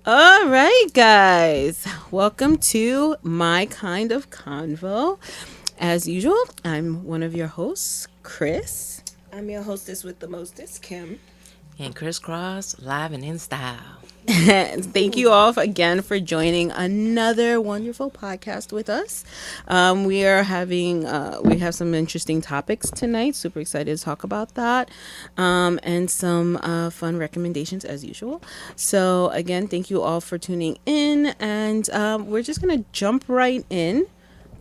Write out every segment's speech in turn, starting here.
All right, guys. Welcome to My Kind of Convo. As usual, I'm one of your hosts, Criss. I'm your hostess with the mostest, Kim. And crisscross, live and in style. Thank you all again for joining another wonderful podcast with us. We have some interesting topics tonight. Super excited to talk about that, and some fun recommendations as usual. So again, thank you all for tuning in, and we're just gonna jump right in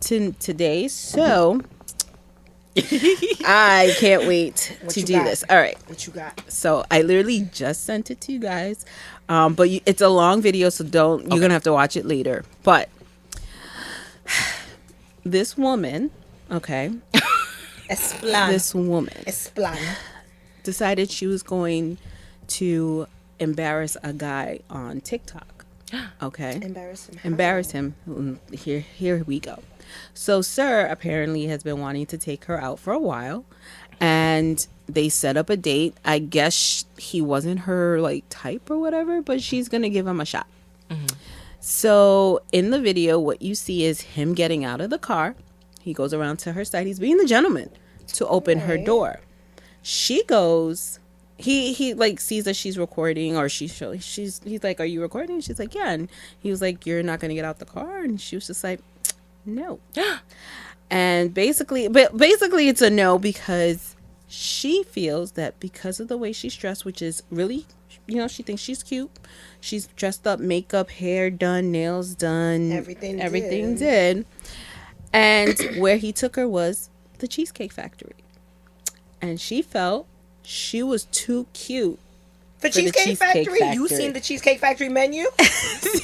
to today. So. I can't wait to do this. All right. What you got? So I literally just sent it to you guys. But it's a long video, so you're going to have to watch it later. But this woman, okay. This woman decided she was going to embarrass a guy on TikTok. Okay. Embarrass him. Here we go. So Sir apparently has been wanting to take her out for a while, and they set up a date. I guess he wasn't her like type or whatever, but she's gonna give him a shot. Mm-hmm. So in the video, what you see is him getting out of the car. He goes around to her side. He's being the gentleman to open her door. She goes. He like sees that she's recording, or he's like, "Are you recording?" She's like, "Yeah." And he was like, "You're not gonna get out the car?" And she was just like, "No." And basically it's a no, because she feels that because of the way she's dressed, which is really, she thinks she's cute. She's dressed up, makeup, hair done, nails done, everything did. And where he took her was the Cheesecake Factory. And she felt she was too cute for Cheesecake Factory. You seen the Cheesecake Factory menu?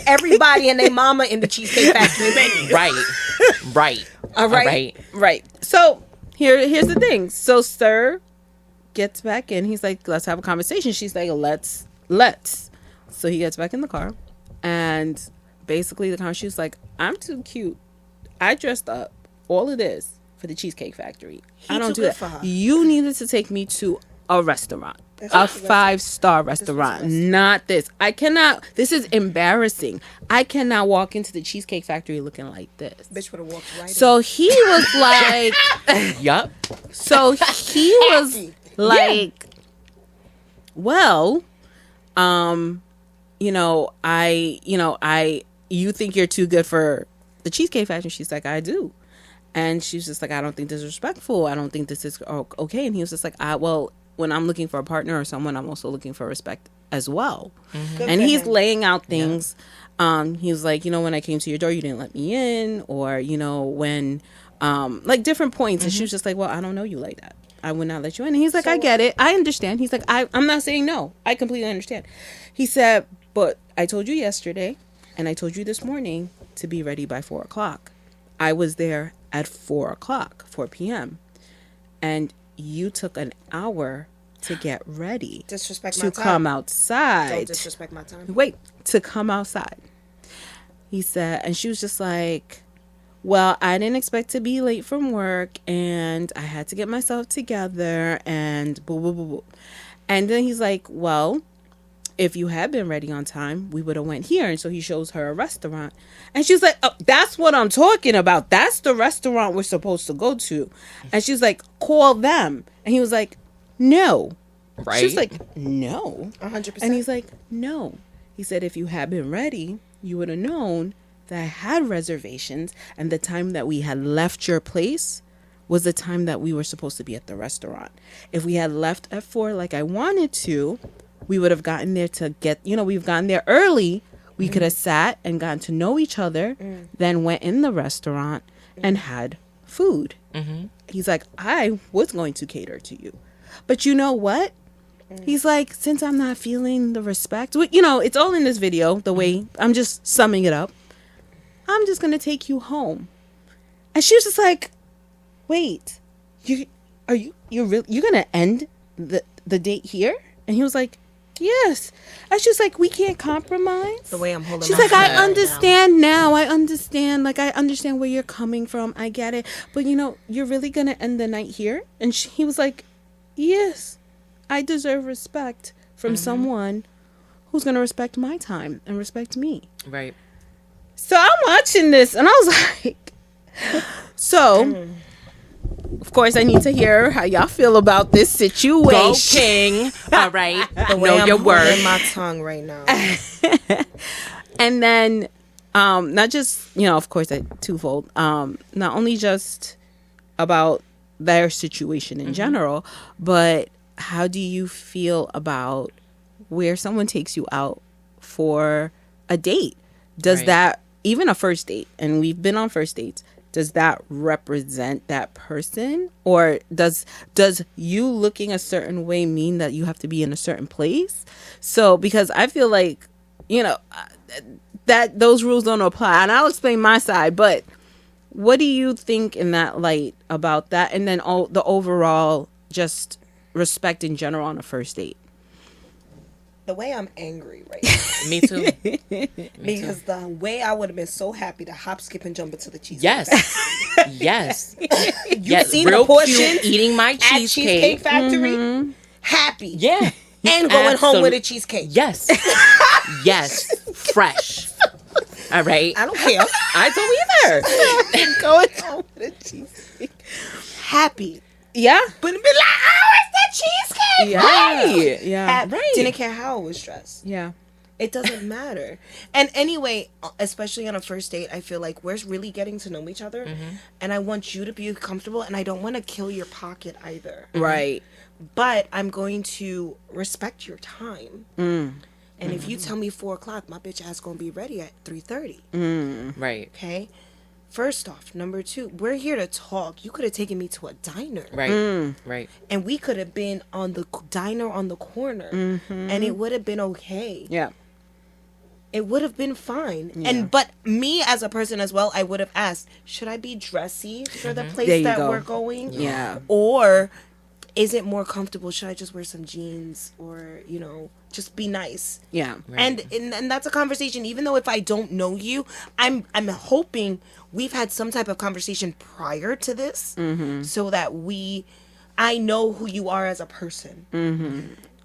Everybody and their mama in the Cheesecake Factory menu. Right. All right. So here's the thing. So Sir gets back in. He's like, "Let's have a conversation." She's like, let's. So he gets back in the car, and basically the conversation was like, "I'm too cute. I dressed up. All of this for the Cheesecake Factory. I don't do that. You needed to take me to a restaurant." A 5-star restaurant, not this. This is embarrassing. I cannot walk into the Cheesecake Factory looking like this. Bitch would have walked right in. So he was like, yup. So he was like, well, you think you're too good for the Cheesecake Factory? She's like, "I do." And she's just like, "I don't think this is respectful. I don't think this is okay." And he was just like, when I'm looking for a partner or someone, I'm also looking for respect as well. Mm-hmm. And he's laying out things. Yeah. He was like, when I came to your door, you didn't let me in, or, when, like different points. Mm-hmm. And she was just like, "Well, I don't know you like that. I would not let you in." And he's like, "I get it. I understand." He's like, I'm not saying no. I completely understand. He said, "But I told you yesterday, and I told you this morning to be ready by 4:00. I was there at 4 p.m. And you took an hour to get ready to come outside. Don't disrespect my time. Wait, to come outside." He said, and she was just like, "Well, I didn't expect to be late from work, and I had to get myself together, and boo, boo, boo, boo." And then he's like, "Well, if you had been ready on time, we would have went here." And so he shows her a restaurant. And she's like, "Oh, that's what I'm talking about. That's the restaurant we're supposed to go to." And she's like, "Call them." And he was like, "No." Right. She was like, "No." 100%. And he's like, "No." He said, "If you had been ready, you would have known that I had reservations, and the time that we had left your place was the time that we were supposed to be at the restaurant. If we had left at 4 like I wanted to, we would have gotten there to get, we've gotten there early. We could have sat and gotten to know each other, then went in the restaurant and had food." Mm-hmm. He's like, "I was going to cater to you. But you know what?" He's like, "Since I'm not feeling the respect," it's all in this video, the way I'm just summing it up, "I'm just going to take you home." And she was just like, "Wait, you're going to end the date here?" And he was like, "Yes." And she's like, "We can't compromise." The way I'm holding. She's like, "I understand now. I understand. Like, I understand where you're coming from. I get it. But you're really gonna end the night here?" And he was like, "Yes, I deserve respect from someone who's going to respect my time and respect me? Right. So I'm watching this and I was like, so of course I need to hear how y'all feel about this situation. Go King. All right. The way Know your I'm word. holding my tongue right now. And then not just, of course, twofold. Not only just about their situation in general, but how do you feel about where someone takes you out for a date? Does that, even a first date, and we've been on first dates, does that represent that person? Or does you looking a certain way mean that you have to be in a certain place? So, because I feel like, that those rules don't apply. And I'll explain my side, but what do you think in that light about that? And then the overall just respect in general on a first date. The way I'm angry right now. Me too. Because the way I would have been so happy to hop, skip, and jump into the cheesecake. Yes. Yes. You've seen real the portions cute eating my at cheesecake. Cheesecake Factory? Happy. Yeah. And going home with a cheesecake. Yes. Yes. Fresh. All right. I don't care. I don't either. Going home with a cheesecake. Happy. Yeah. But be like, oh, it's the cheesecake. Yeah. Right. Yeah. Right. Didn't care how it was dressed. Yeah. It doesn't matter. And anyway, especially on a first date, I feel like we're really getting to know each other. And I want you to be comfortable. And I don't want to kill your pocket either. Right. But I'm going to respect your time. And if you tell me 4:00, my bitch ass going to be ready at 3:30. Right. Okay? First off, number 2, we're here to talk. You could have taken me to a diner. Right. Right. And we could have been on the diner on the corner. And it would have been okay. Yeah. It would have been fine. Yeah. But me as a person as well, I would have asked, should I be dressy for the There place you that go. we're going? Yeah. Or is it more comfortable? Should I just wear some jeans or, just be nice? Yeah. And that's a conversation. Even though if I don't know you, I'm hoping we've had some type of conversation prior to this, so that I know who you are as a person.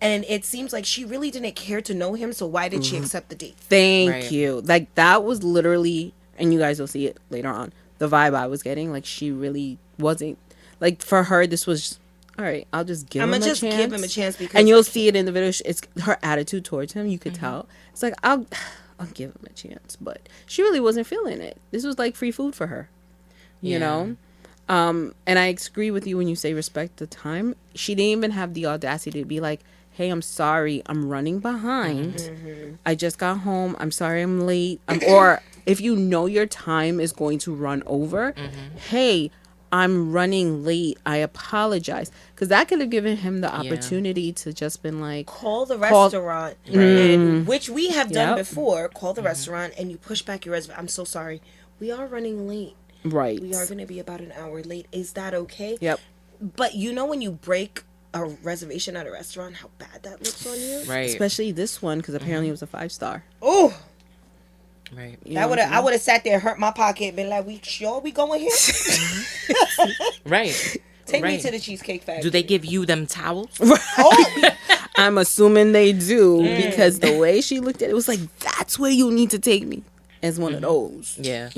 And it seems like she really didn't care to know him. So why did she accept the date? Thank you. Like that was literally, and you guys will see it later on, the vibe I was getting. Like she really wasn't, like for her, this was, all right, I'll just give him a chance. give him a chance because, and you'll see it in the video. It's her attitude towards him. You could tell. It's like I'll give him a chance, but she really wasn't feeling it. This was like free food for her, you know. And I agree with you when you say respect the time. She didn't even have the audacity to be like, "Hey, I'm sorry, I'm running behind. I just got home. I'm sorry, I'm late." Or if you know your time is going to run over, hey, I'm running late. I apologize. Because that could have given him the opportunity to just been like, call the restaurant, which we have done before. Call the restaurant and you push back your reservation. I'm so sorry. We are running late. Right. We are going to be about an hour late. Is that okay? Yep. But when you break a reservation at a restaurant, how bad that looks on you? Right. Especially this one, because apparently it was a 5-star. Oh. Right. I would have sat there, hurt my pocket, been like, "We sure we going here?" Right. Take me to the Cheesecake Factory. Do they give you them towels? Oh. I'm assuming they do, because the way she looked at it was like, that's where you need to take me, as one of those. Yeah.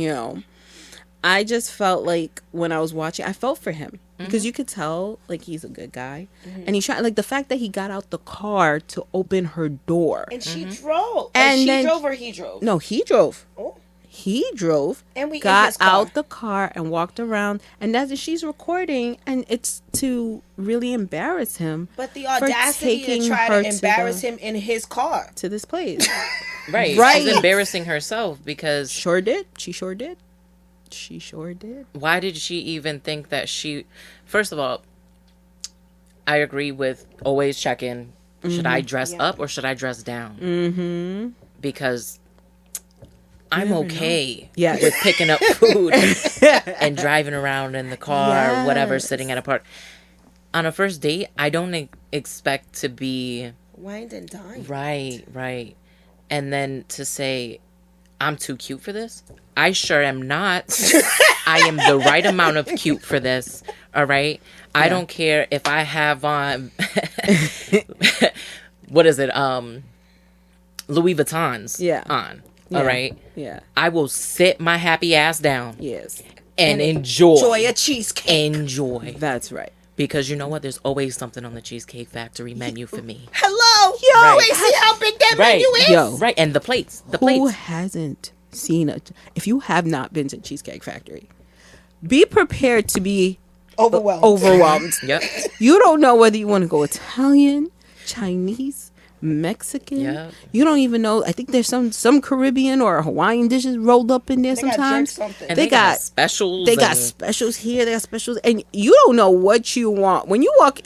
I just felt like when I was watching, I felt for him. Because you could tell, like, he's a good guy. And he tried, like, the fact that he got out the car to open her door. And she drove. And she then, drove or he drove? No, he drove. Oh. He drove, and we got out the car and walked around. And she's recording, and it's to really embarrass him. But the audacity to try to embarrass him in his car. To this place. Right. She's embarrassing herself because... Sure did. She sure did. She sure did. Why did she even think that she... First of all, I agree with always check in. Should I dress up or should I dress down? Because I'm okay with picking up food and driving around in the car or whatever, sitting at a park. On a first date, I don't expect to be... wined and dined. Right. And then to say, I'm too cute for this? I sure am not. I am the right amount of cute for this. All right. I don't care if I have on, what is it? Louis Vuittons on. All right. Yeah. I will sit my happy ass down. Yes. And enjoy a cheesecake. Enjoy. That's right. Because you know what? There's always something on the Cheesecake Factory menu for me. Hello. Yo, Right. see how big that menu is? Yo. Right. And the plates. Who hasn't seen if you have not been to Cheesecake Factory, be prepared to be overwhelmed. Yep. You don't know whether you want to go Italian, Chinese, Mexican. Yeah. You don't even know. I think there's some Caribbean or Hawaiian dishes rolled up in there sometimes. And they got specials. They got specials here. They got specials, and you don't know what you want when you walk.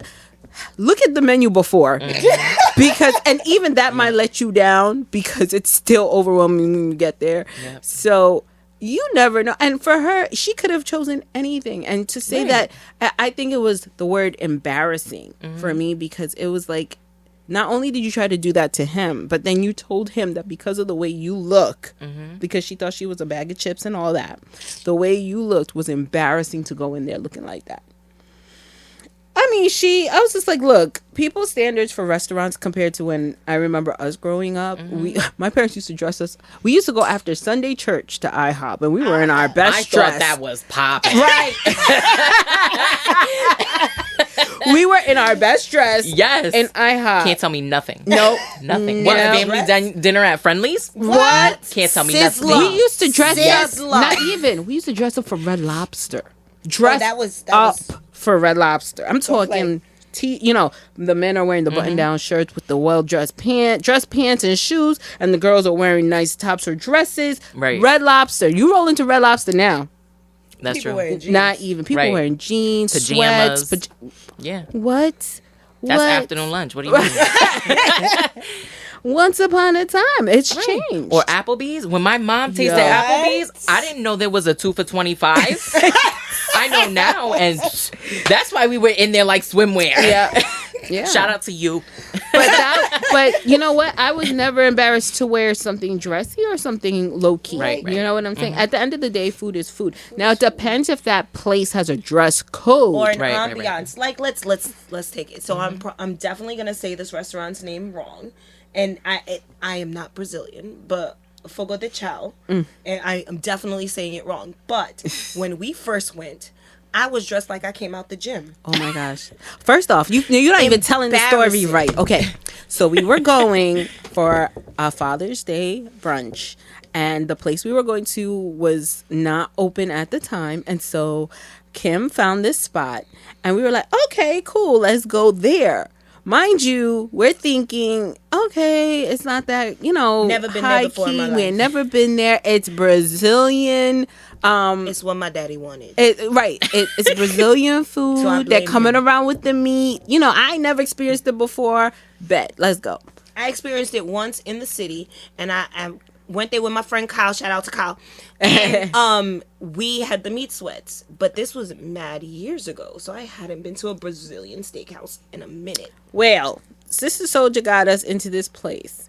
Look at the menu before, because and even that might let you down because it's still overwhelming when you get there. Yep. So you never know. And for her, she could have chosen anything. And to say that, I think it was the word embarrassing for me, because it was like, not only did you try to do that to him, but then you told him that because of the way you look, because she thought she was a bag of chips and all that, the way you looked was embarrassing to go in there looking like that. I mean, I was just like, look, people's standards for restaurants compared to when I remember us growing up, my parents used to dress us. We used to go after Sunday church to IHOP, and we were in our best dress. I thought that was popping. Right. We were in our best dress. Yes. In IHOP. Can't tell me nothing. Nope. Nothing. No. What, family dinner at Friendly's? What? Can't tell me Sizzler. nothing. We used to dress Sizzler. up. Not even. We used to dress up for Red Lobster. Dress that was for Red Lobster. I'm talking. play. The men are wearing the button-down shirts with the well-dressed dress pants and shoes, and the girls are wearing nice tops or dresses. Right. Red Lobster. You roll into Red Lobster now. That's People true. wearing jeans. Not even. People wearing jeans, Pajamas. sweats. Yeah. What? That's What? afternoon lunch. What do you mean? Once upon a time, it's changed. Or Applebee's. When my mom tasted Applebee's, I didn't know there was a 2 for $25. I know now, and that's why we were in there like swimwear. Yeah. Yeah. Shout out to you. But you know what? I was never embarrassed to wear something dressy or something low key. Right. You know what I'm saying? At the end of the day, food is food. Now it depends if that place has a dress code or an Right. ambiance. Like let's take it. So I'm definitely gonna say this restaurant's name wrong, and I am not Brazilian, but fogo de chao, and I am definitely saying it wrong. But when we first went, I was dressed like I came out the gym. Oh my gosh! First off, you're not even telling the story Embarrassing. right. Okay, so we were going for a Father's Day brunch, and the place we were going to was not open at the time, and so Kim found this spot, and we were like, okay, cool, let's go there. Mind you, we're thinking, okay, it's not that, Never been there before in my life. We've never been there. It's Brazilian. It's what my daddy wanted. It's Brazilian food. So I They're blame coming him. around with the meat. I ain't never experienced it before. Bet. Let's go. I experienced it once in the city, and I went there with my friend Kyle. Shout out to Kyle. And we had the meat sweats, but this was mad years ago, so I hadn't been to a Brazilian steakhouse in a minute. Well, Sister Soldier got us into this place.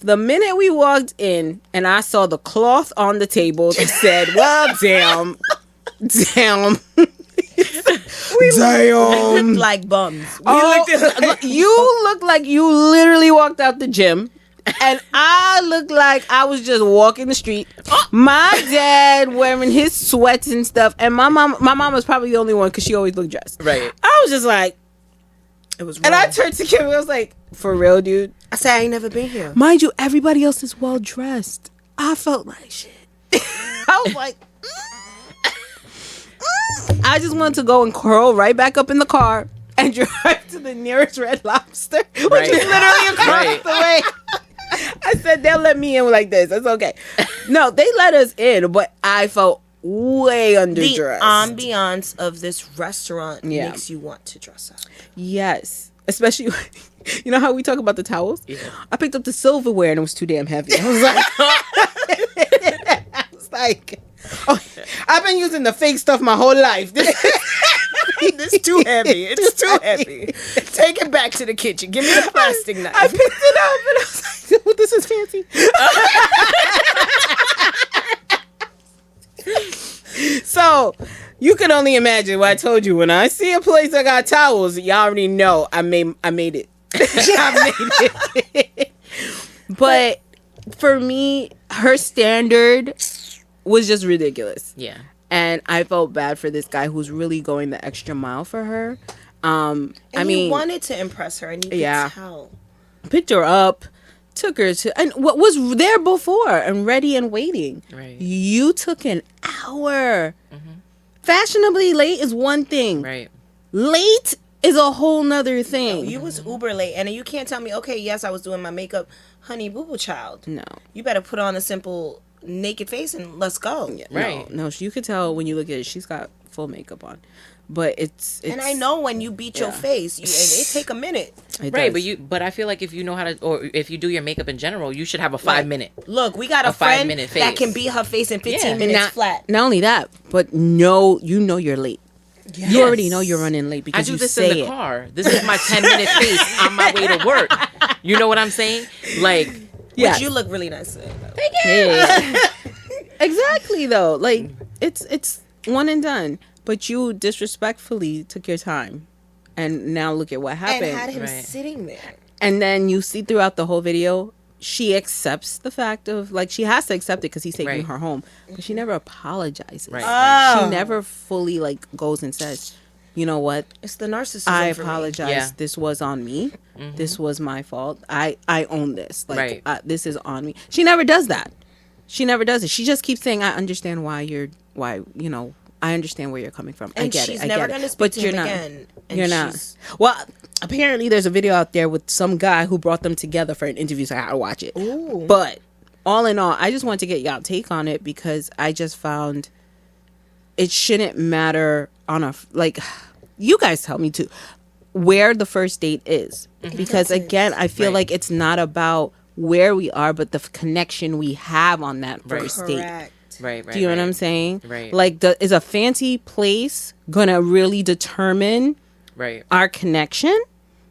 The minute we walked in and I saw the cloth on the table, it said, well, damn. We looked like bums. You look like you literally walked out the gym. And I looked like I was just walking the street. My dad wearing his sweats and stuff. And my mom was probably the only one because she always looked dressed. Right. I was just like, It was wrong. and I turned to Kim and I was like, for real, dude? I said, I ain't never been here. Mind you, everybody else is well dressed. I felt like shit. I was like, I just wanted to go and curl right back up in the car and drive to the nearest Red Lobster, which Right. is literally across the way. I said, they'll let me in like this. It's okay. No, they let us in, but I felt way The underdressed. ambiance of this restaurant Yeah. makes you want to dress up. Yes. Especially, you know how we talk about the towels? Yeah. I picked up the silverware and it was too damn heavy. I was like, oh, I've been using the fake stuff my whole life. It's too heavy. It's too heavy. Take it back to the kitchen. Give me the plastic knife. I picked it up and I was like, oh, this is fancy. So, you can only imagine what I told you. When I see a place that got towels, y'all already know I made it. I made it. But for me, her standard was just ridiculous. Yeah. And I felt bad for this guy who's really going the extra mile for her. And I mean, he wanted to impress her, and you could tell. Picked her up, took her to, and what was there before and ready and waiting. Right. You took an hour. Fashionably late is one thing. Right. Late is a whole nother thing. No, you was uber late, and you can't tell me, okay, yes, I was doing my makeup, honey, boo boo child. No. You better put on a simple naked face and let's go. Yeah, right. No, you could tell when you look at it, she's got full makeup on. But it's and I know when you beat your face, it take a minute. Right, but I feel like if you know how to, or if you do your makeup in general, you should have a 5-minute. Look, we got a friend that can beat her face in 15 minutes flat. Not only that, but you know you're late. Yes. You already know you're running late because I do this in the car. This is my 10-minute face on my way to work. You know what I'm saying? Like, yeah, you look really nice today. Thank you. Yeah. Exactly though. Like it's one and done. But you disrespectfully took your time, and now look at what happened. And had him sitting there. And then you see throughout the whole video, she accepts the fact of, like, she has to accept it because he's taking her home, but she never apologizes. Right. She never fully, like, goes and says, you know what? It's the narcissism. I apologize. Yeah. This was on me. This was my fault. I own this. Like, this is on me. She never does that. She never does it. She just keeps saying, I understand I understand where you're coming from. And I get she's it. never going to speak to him again. You're not. Well, apparently there's a video out there with some guy who brought them together for an interview, so I gotta watch it. Ooh. But all in all, I just want to get y'all take on it because I just found it shouldn't matter on a, like, you guys tell me too, where the first date is. Because again, I feel like it's not about where we are, but the connection we have on that first date. Right. Do you know what I'm saying? Right. Like, is a fancy place gonna really determine our connection?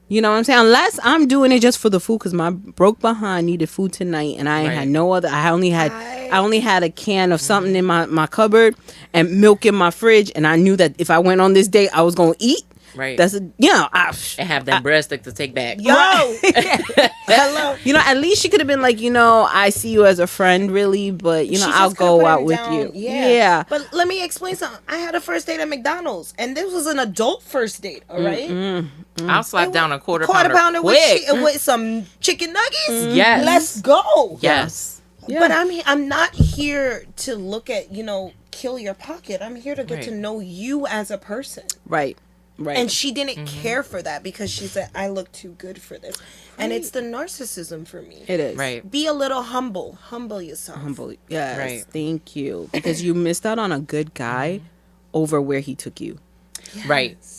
You know what I'm saying? Unless I'm doing it just for the food, because my broke behind needed food tonight, and I had no other. I only had a can of something in my cupboard and milk in my fridge, and I knew that if I went on this date, I was gonna eat. Right. That's and have that breadstick to take back. Yo. Hello. You know, at least she could have been like, I see you as a friend, really, but I'll go out with you. Yeah. But let me explain something. I had a first date at McDonald's, and this was an adult first date. All right. I'll slap down a quarter pounder with some chicken nuggets. Yes. Let's go. Yes. Yeah. But I'm not here to look at kill your pocket. I'm here to get to know you as a person. Right. Right. And she didn't care for that because she said, I look too good for this. And it's the narcissism for me. It is. Right. Be a little humble. Humble yourself. Humble. Yes. Right. Thank you. Because you missed out on a good guy over where he took you. Yes.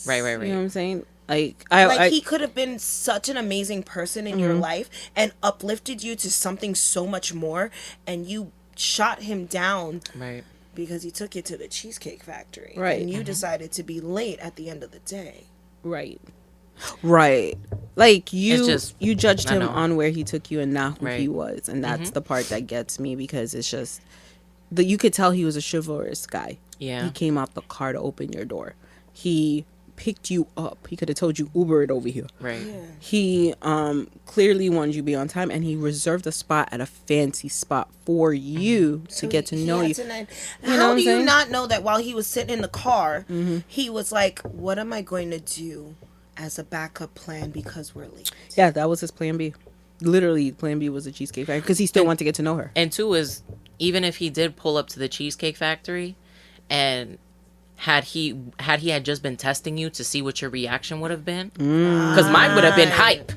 Right. You know what I'm saying? Like, he could have been such an amazing person in your life and uplifted you to something so much more, and you shot him down. Right. Because he took you to the Cheesecake Factory. Right. And you decided to be late at the end of the day. Right. Like, you judged him know. on where he took you and not who Right. he was. And that's the part that gets me, because it's just, you could tell he was a chivalrous guy. Yeah. He came out the car to open your door. He picked you up. He could have told you Uber it over here. Right. Yeah. He clearly wanted you to be on time, and he reserved a spot at a fancy spot for you to get to know you. How do you not know that while he was sitting in the car, he was like, what am I going to do as a backup plan because we're late? Yeah, that was his plan B. Literally, plan B was a Cheesecake Factory because he still wanted to get to know her. And two is, even if he did pull up to the Cheesecake Factory, and had he had just been testing you to see what your reaction would have been, because mine would have been hype.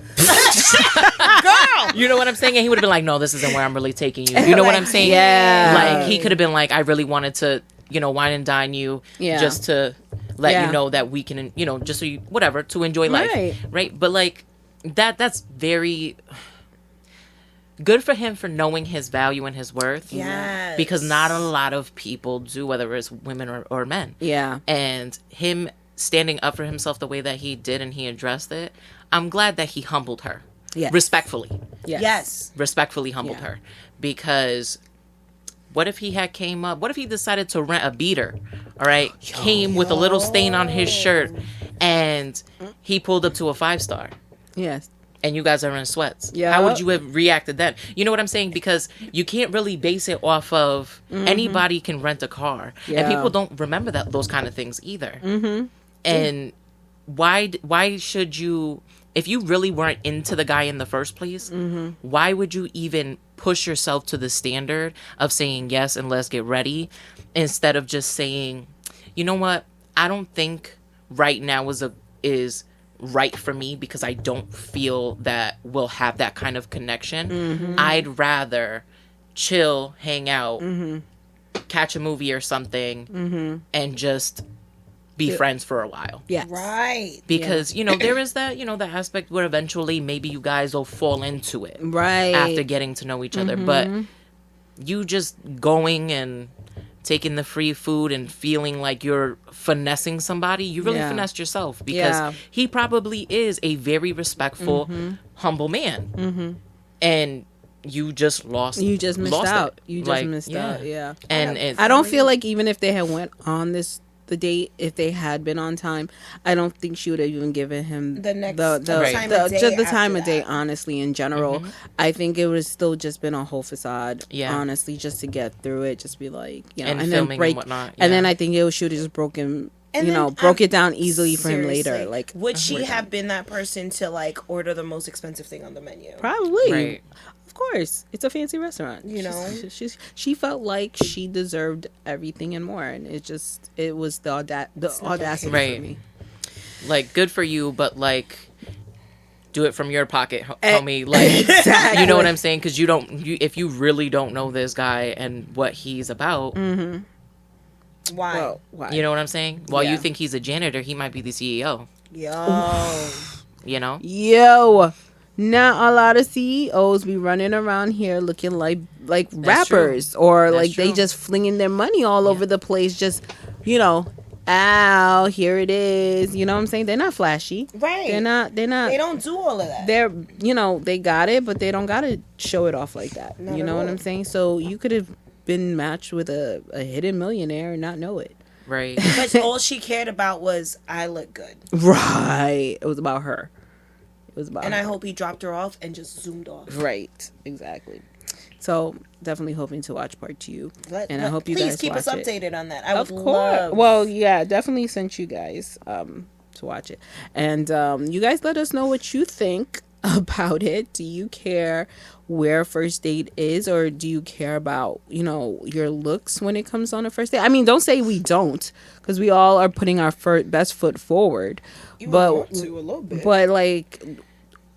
Girl, you know what I'm saying? And he would have been like, no, this isn't where I'm really taking you. You know what I'm saying? Yeah. Like, he could have been like, I really wanted to, wine and dine you, just to let you know that we can, just so you, whatever, to enjoy life. Right. But like, that's very good for him for knowing his value and his worth. Yes. Because not a lot of people do, whether it's women or men. Yeah. And him standing up for himself the way that he did, and he addressed it, I'm glad that he humbled her. Yes. Respectfully. Yes. Respectfully humbled her. Because what if he decided to rent a beater, all right? Came with a little stain on his shirt, and he pulled up to a 5-star. Yes. and you guys are in sweats. Yeah. How would you have reacted then? You know what I'm saying? Because you can't really base it off of anybody can rent a car. Yeah. And people don't remember those kind of things either. And why should you, if you really weren't into the guy in the first place, why would you even push yourself to the standard of saying yes and let's get ready instead of just saying, you know what, I don't think right now is right for me because I don't feel that we'll have that kind of connection. I'd rather chill, hang out, catch a movie or something, and just be friends for a while. Yeah. Right. Because, you know, there is that, you know, the aspect where eventually maybe you guys will fall into it. Right. After getting to know each other. But you just going and taking the free food and feeling like you're finessing somebody, you really finessed yourself, because he probably is a very respectful, humble man. And you just lost. You just missed out. You just missed out. Yeah. And I don't feel like even if they had went on the date, if they had been on time, I don't think she would have even given him the next time of day. Honestly, in general, I think it would have still just been a whole facade. Yeah, honestly, just to get through it, just be like, you know, and then break, and whatnot. Yeah. And then I think she would have just broken. And broke it down easily for him later. Like, would she have been that person to like order the most expensive thing on the menu? Probably. Right. Of course, it's a fancy restaurant. You know, she felt like she deserved everything and more, and it was the audacity for me. Like, good for you, but like, do it from your pocket, homie. Like, exactly. You know what I'm saying? Because if you really don't know this guy and what he's about. Why? Well, why? You know what I'm saying? While you think he's a janitor, he might be the CEO. Yo. You know? Yo. Not a lot of CEOs be running around here looking like rappers, or like they just flinging their money all over the place. Just, you know, ow, here it is. You know what I'm saying? They're not flashy. Right. They're not. They don't do all of that. They're, you know, they got it, but they don't got to show it off like that. Not you know at what all. I'm saying? So you could have been matched with a hidden millionaire and not know it. Right. But all she cared about was, I look good. Right. It was about her. And I hope he dropped her off and just zoomed off. Right. Exactly. So definitely hoping to watch part 2. And I hope you guys please keep us updated on that. I would would love. Well, yeah, definitely sent you guys to watch it. And you guys let us know what you think about it. Do you care where first date is, or do you care about, you know, your looks when it comes on a first date? I mean, don't say we don't, because we all are putting our best foot forward. But want to a little bit. But like,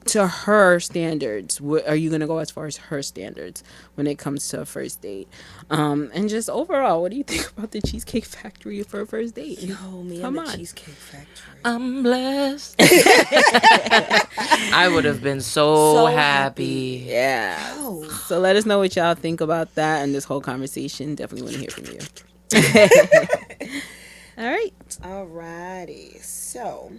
to her standards, are you gonna go as far as her standards when it comes to a first date? And just overall, what do you think about the Cheesecake Factory for a first date? Yo, me and the Cheesecake Factory. I'm blessed. I would have been so happy. Yeah. Oh. So let us know what y'all think about that and this whole conversation. Definitely want to hear from you. All right. Alrighty. So,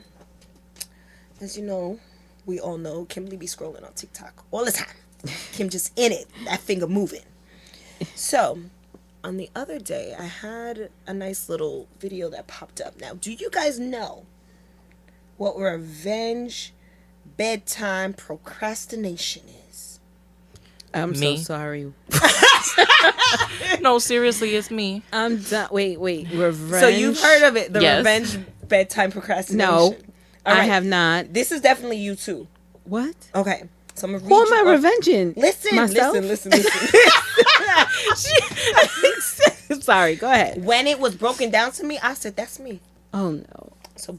as you know, we all know Kimberley be scrolling on TikTok all the time. Kim just in it, that finger moving. So, on the other day, I had a nice little video that popped up. Now, do you guys know what revenge bedtime procrastination is? I'm so sorry. No, seriously, it's me. I'm done. Wait. Revenge. So you've heard of it, the revenge bedtime procrastination? No, I have not. This is definitely you too. What? Okay. So I'm gonna read Who am I revenging? Listen. Sorry, go ahead. When it was broken down to me, I said, that's me. Oh, no. So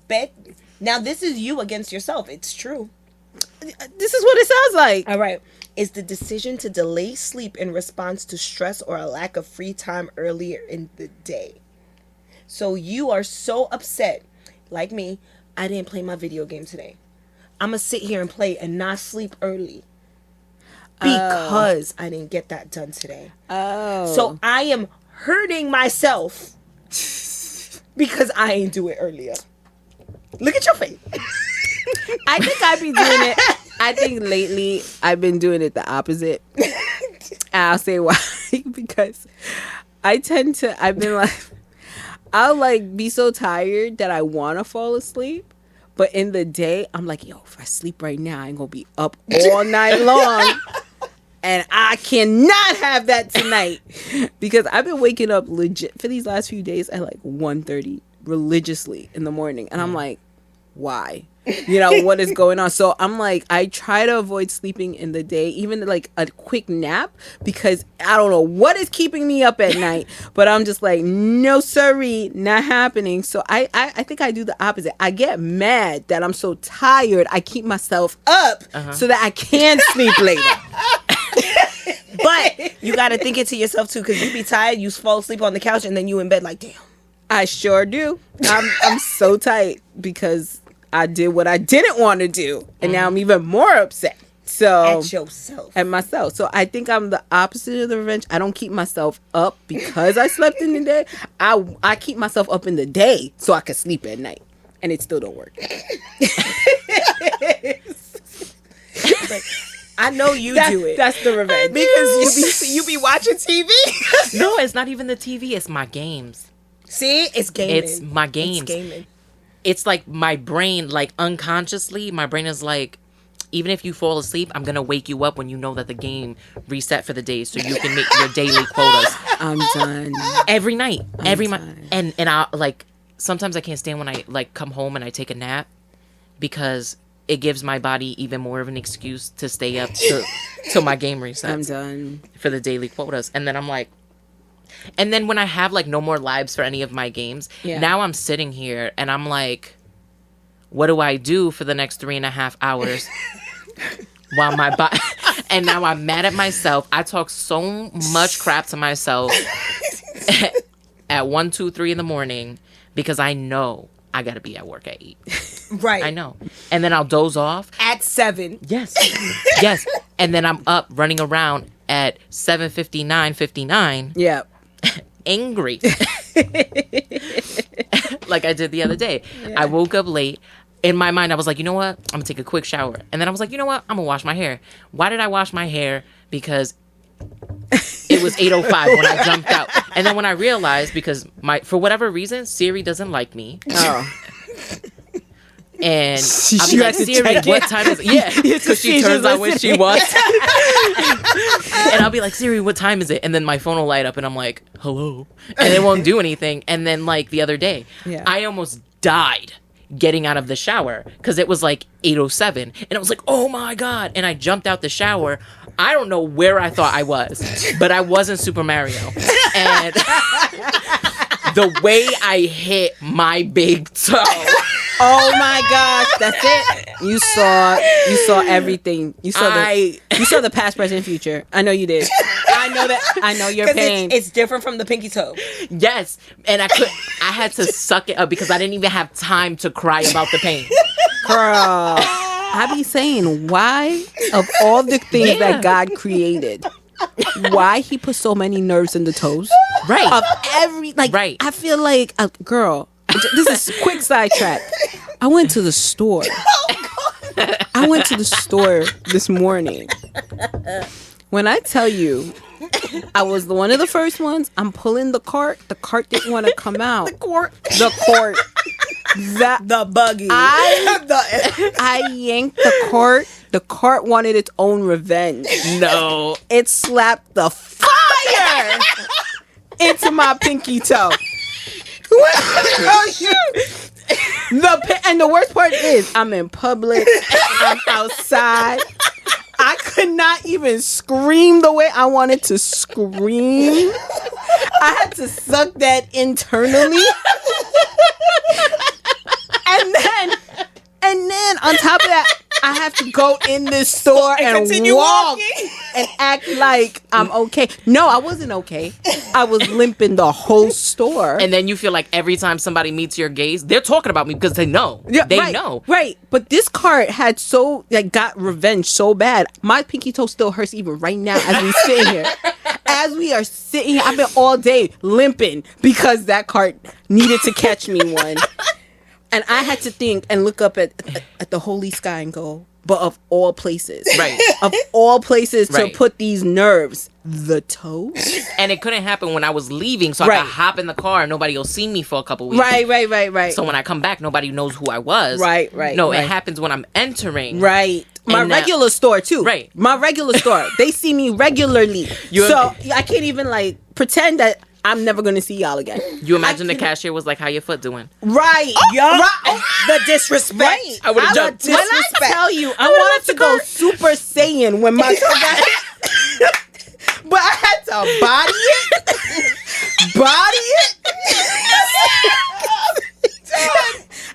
now this is you against yourself. It's true. This is what it sounds like. All right. Is the decision to delay sleep in response to stress or a lack of free time earlier in the day. So you are so upset, like me, I didn't play my video game today. I'm going to sit here and play and not sleep early because I didn't get that done today. Oh. So I am hurting myself because I ain't do it earlier. Look at your face. I think I'd be doing it. I think lately I've been doing it the opposite. And I'll say why. Because I've been like, I'll like be so tired that I want to fall asleep, But in the day, I'm like, yo, if I sleep right now, I ain't gonna be up all night long. And I cannot have that tonight. Because I've been waking up legit for these last few days at like 1:30 religiously in the morning. And I'm like, why? You know, what is going on? So I'm like, I try to avoid sleeping in the day, even like a quick nap, because I don't know what is keeping me up at night. But I'm just like, no, sorry, not happening. So I think I do the opposite. I get mad that I'm so tired. I keep myself up so that I can sleep later. But you got to think it to yourself too, because you be tired, you fall asleep on the couch, and then you in bed like, damn. I sure do. I'm so tight because I did what I didn't want to do, and now I'm even more upset. So At yourself. At myself. So I think I'm the opposite of the revenge. I don't keep myself up because I slept in the day. I keep myself up in the day so I can sleep at night, and it still don't work. I know you do it. That's the revenge. Because you be watching TV. No, it's not even the TV. It's my games. See? It's gaming. It's my games. It's gaming. It's like my brain, like unconsciously, my brain is like, even if you fall asleep, I'm going to wake you up when you know that the game reset for the day so you can make your daily quotas. I'm done. Every night. And I like, sometimes I can't stand when I like come home and I take a nap because it gives my body even more of an excuse to stay up till my game resets. I'm done. For the daily quotas. And then I'm like, and then when I have like no more lives for any of my games, now I'm sitting here and I'm like, what do I do for the next 3.5 hours while my body, and now I'm mad at myself. I talk so much crap to myself at 1, 2, 3 in the morning because I know I got to be at work at 8. Right. I know. And then I'll doze off. At 7. Yes. Yes. And then I'm up running around at 7:59. Yeah. Angry. Like I did the other day. Yeah. I woke up late. In my mind, I was like, you know what? I'm going to take a quick shower. And then I was like, you know what? I'm going to wash my hair. Why did I wash my hair? Because it was 8:05 when I jumped out. And then when I realized, because for whatever reason, Siri doesn't like me. Oh. And I'll be like, Siri, what time is it? Yeah, because she turns on when she wants. And I'll be like, Siri, what time is it? And then my phone will light up and I'm like, hello. And it won't do anything. And then like the other day, I almost died getting out of the shower because it was like 8:07. And I was like, oh my God. And I jumped out the shower. I don't know where I thought I was, but I wasn't Super Mario. And the way I hit my big toe. Oh my gosh, that's it. You saw everything. You saw the past, present, future. I know you did. I know that. I know your pain. It's different from the pinky toe. Yes, and I had to suck it up because I didn't even have time to cry about the pain. Girl, I be saying, why of all the things that God created, why he put so many nerves in the toes? Right. Of every right. I feel like girl. This is a quick sidetrack. I went to the store. I went to the store this morning. When I tell you, I was one of the first ones. I'm pulling the cart. The cart didn't want to come out. The cart. The buggy. I yanked the cart. The cart wanted its own revenge. No. It slapped the fire into my pinky toe. And the worst part is I'm in public. I'm outside. I could not even scream the way I wanted to scream. I had to suck that internally. And then on top of that, I have to go in this store and walk and act like I'm okay. No, I wasn't okay. I was limping the whole store. And then you feel like every time somebody meets your gaze, they're talking about me because they know. Yeah, they know. Right. But this cart had got revenge so bad. My pinky toe still hurts even right now as we sit here. As we are sitting here, I've been all day limping because that cart needed to catch me one. And I had to think and look up at the holy sky and go, but of all places. Right. Of all places to put these nerves the toes. And it couldn't happen when I was leaving, so I could hop in the car and nobody will see me for a couple weeks. Right. So when I come back, nobody knows who I was. Right. No, it happens when I'm entering. Right. My regular store too. Right. My regular store. They see me regularly. So I can't even like pretend that I'm never gonna see y'all again. You imagine the cashier was like, "How your foot doing?" Right. The disrespect. Right. I would have jumped. When I tell you, I wanted to go Super Saiyan when my toe got but I had to body it.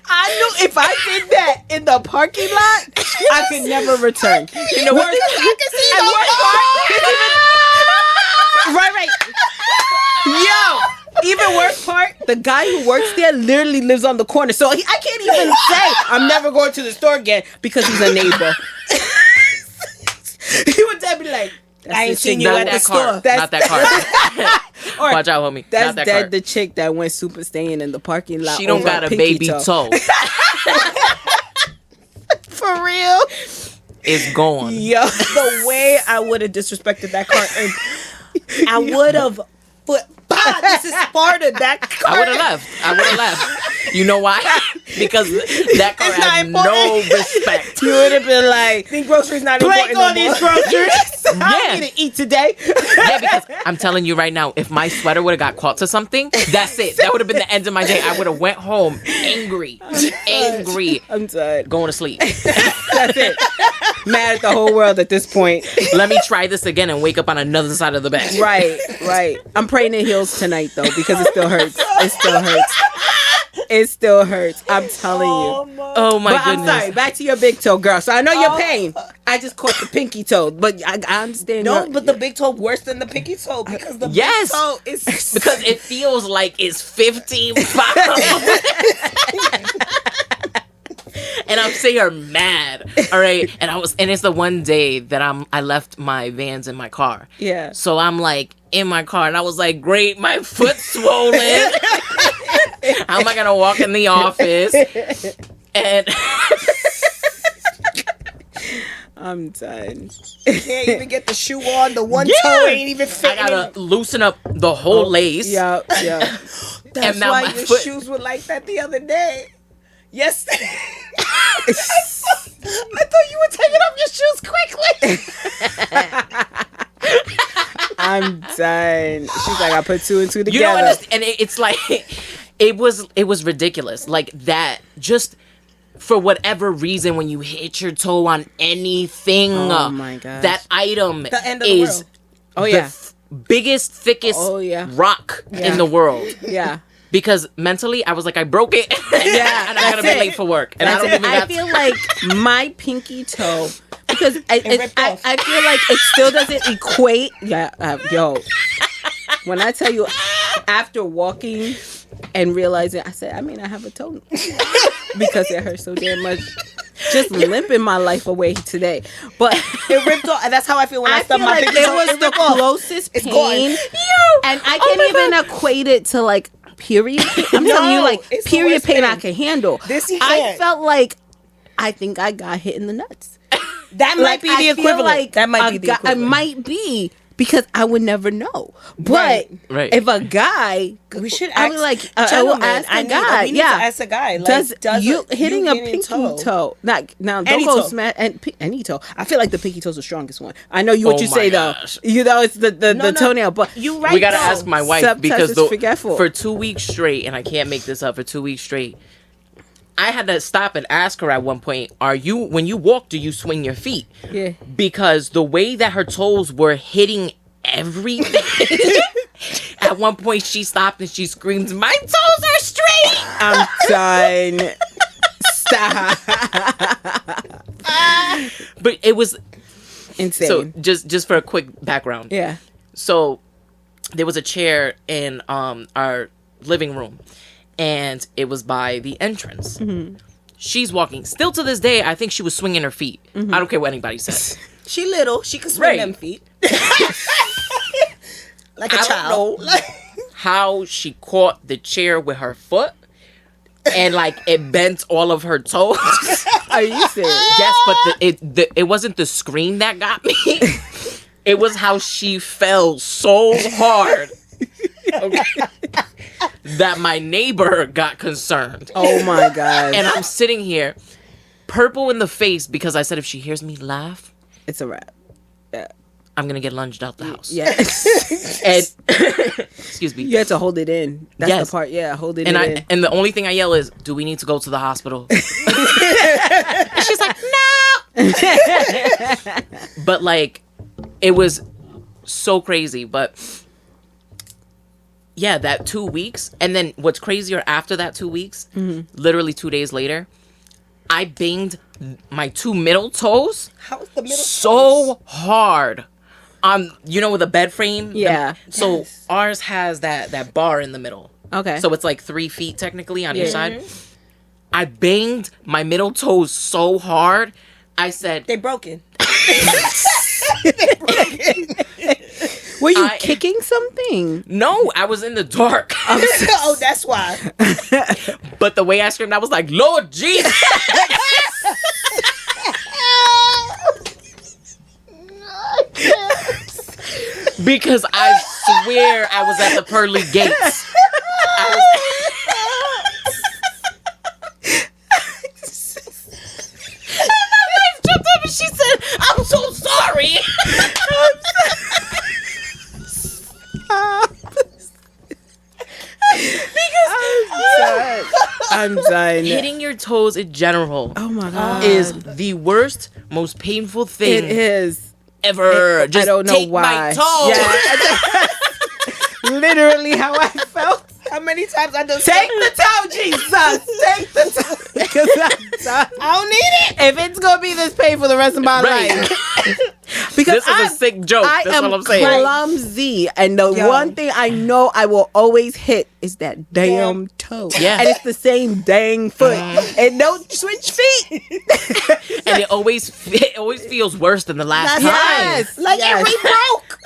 I knew if I did that in the parking lot, I could never return. You know what? Right. Yo, even worse part, the guy who works there literally lives on the corner. So I can't even say I'm never going to the store again because he's a neighbor. He would then be like, I ain't seen you at the store. Not that car. Watch out, homie. That's not that dead car. the chick that went Super Saiyan in the parking lot. She don't got a baby toe. For real? It's gone. Yo, the way I would have disrespected that car, and I would have this is Sparta. That car. I would have left. You know why? Because that car had no respect. You would have been like, think groceries not blank important on no more. these groceries. I'm gonna eat today. Yeah, because I'm telling you right now, if my sweater would have got caught to something, that's it. That would have been the end of my day. I would have went home angry. I'm done. Going to sleep. That's it. Mad at the whole world at this point. Let me try this again and wake up on another side of the bed. Right. I'm praying in heels tonight though because it still hurts. It still hurts. I'm telling you. Oh my but goodness. I'm sorry. Back to your big toe, girl. So I know your pain. I just caught the pinky toe, but I understand. No, but the big toe worse than the pinky toe because the big toe is because it feels like it's 15 pounds. And I'm sitting here mad, all right. And it's the one day that I left my Vans in my car. Yeah. So I'm like in my car, and I was like, great, my foot's swollen. How am I gonna walk in the office? And I'm done. Can't even get the shoe on. The one toe ain't even fitting. I gotta loosen up the whole lace. Yeah. That's and now why my your foot... shoes were like that the other day. Yes. I thought you were taking off your shoes quickly. I'm done. She's like, I put two and two together. You don't understand. And it's like, it was ridiculous. Like that, just for whatever reason, when you hit your toe on anything, oh my gosh, that item the end of is the world. Oh yeah, biggest, thickest rock in the world. Yeah. Because mentally, I was like, I broke it. Yeah, and I'm gonna be late for work. And I feel like my pinky toe, because I feel like it still doesn't equate. Yeah, yo. When I tell you, after walking and realizing, I said, I have a toe because it hurts so damn much. Just limping my life away today, but it ripped off. And that's how I feel when I stubbed my pinky toe. It was the closest pain, and I can't even equate it to like period pain. I'm telling you, like period pain I can handle. This you I can't. felt like I think I got hit in the nuts. That might be the equivalent. Like that might be the equivalent. It might be. Because I would never know, but if a guy, we should. I would like. I will ask a guy. We need to ask a guy. Like, does you hitting a pinky toe? Not now. Don't go smash any toe. I feel like the pinky toe is the strongest one. I know what you say though. You know it's the toenail, but you right. We gotta ask my wife because for 2 weeks straight, and I can't make this up. For 2 weeks straight, I had to stop and ask her at one point, when you walk, do you swing your feet? Yeah. Because the way that her toes were hitting everything, at one point she stopped and she screamed, my toes are straight! I'm done. Stop. But it was insane. So just for a quick background. Yeah. So there was a chair in our living room, and it was by the entrance. Mm-hmm. She's walking. Still to this day, I think she was swinging her feet. Mm-hmm. I don't care what anybody says. She little. She can swing them feet. Like a child. Don't know how she caught the chair with her foot, and like it bent all of her toes. Are you serious? Yes, but it wasn't the scream that got me. It was how she fell so hard. Okay. That my neighbor got concerned. Oh my God. And I'm sitting here, purple in the face, because I said if she hears me laugh, it's a wrap. Yeah. I'm going to get lunged out the house. Yes. And, excuse me. You have to hold it in. That's the part. Yeah, hold it in. And the only thing I yell is, do we need to go to the hospital? And she's like, no. But like, it was so crazy. But yeah, that 2 weeks. And then what's crazier after that 2 weeks, literally 2 days later, I banged my 2 middle toes. How is the middle so hard on, with the bed frame. Yeah. So ours has that bar in the middle. Okay. So it's like 3 feet technically on each side. I banged my middle toes so hard. I said, they broken. Were you kicking something? No, I was in the dark. Oh, that's why. But the way I screamed, I was like, Lord Jesus. Because I swear I was at the pearly gates. And my wife jumped up and she said, I'm so sorry. I'm done. Hitting your toes in general, Oh my God, is the worst, most painful thing it is. ever. I don't know take why. my toe. Yeah. Literally how I felt. How many times I just Take the toe, Jesus. Take the toe. Because I'm done. I don't need it. If it's gonna be this painful the rest of my Right. life. Because This is a sick joke. That's am what I'm saying. clumsy, and the Yo. one thing I know I will always hit is that damn toe. Yeah. And it's the same dang foot, and don't switch feet. And it always feels worse than the last time. Yes, Like yes. it re-broke.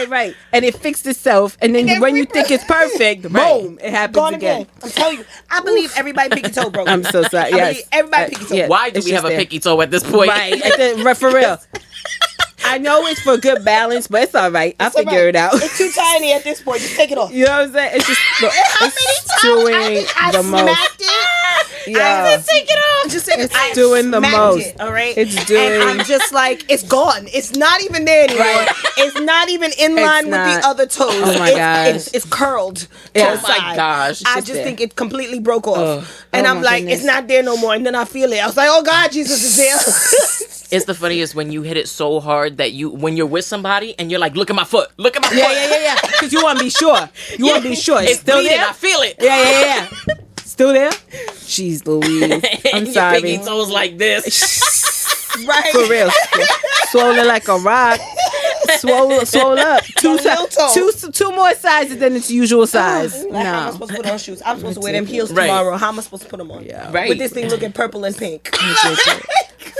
Right. And it fixed itself, and then And when you every- think it's perfect, boom, it happens Gone again. again. I'm telling you. I believe everybody pinky toe broke. I'm so sorry. I Yes, believe everybody pinky toe. yeah. Why do It's we have just a there. pinky toe at this point? Right, for real. I know it's for good balance, but it's all right. I'll It's all figure right. it out. It's too tiny at this point. Just take it off. You know what I'm saying? It's just How it's many doing times I the most. smacked it? Yeah. I just take it off. Just take It's I doing the smacked most. It, all right. It's doing- And I'm just like, it's gone. It's not even there anymore. Right. It's not even in line with not. the other toes. Oh my gosh. It's curled. Yeah. To Oh the my side. gosh. I just just there. think it completely broke off. And Oh I'm my like, goodness. it's not there no more. And then I feel it. I was like, oh God, Jesus is there. It's the funniest when you hit it so hard that when you're with somebody and you're like, look at my foot. Look at my foot. Yeah. Because you want to be sure. You want to be sure. It's still bleeding. there. I feel it. Yeah. Still there? Jeez Louise. I'm And sorry. Your pinky toes like this. Right. For real. Swollen like a rock. Swole up. little toe. Two more sizes than its usual size. Like, how am I No. supposed to put on shoes? I'm supposed to wear them heels Right. tomorrow. How am I supposed to put them on? Yeah. Right. With this thing looking purple and pink.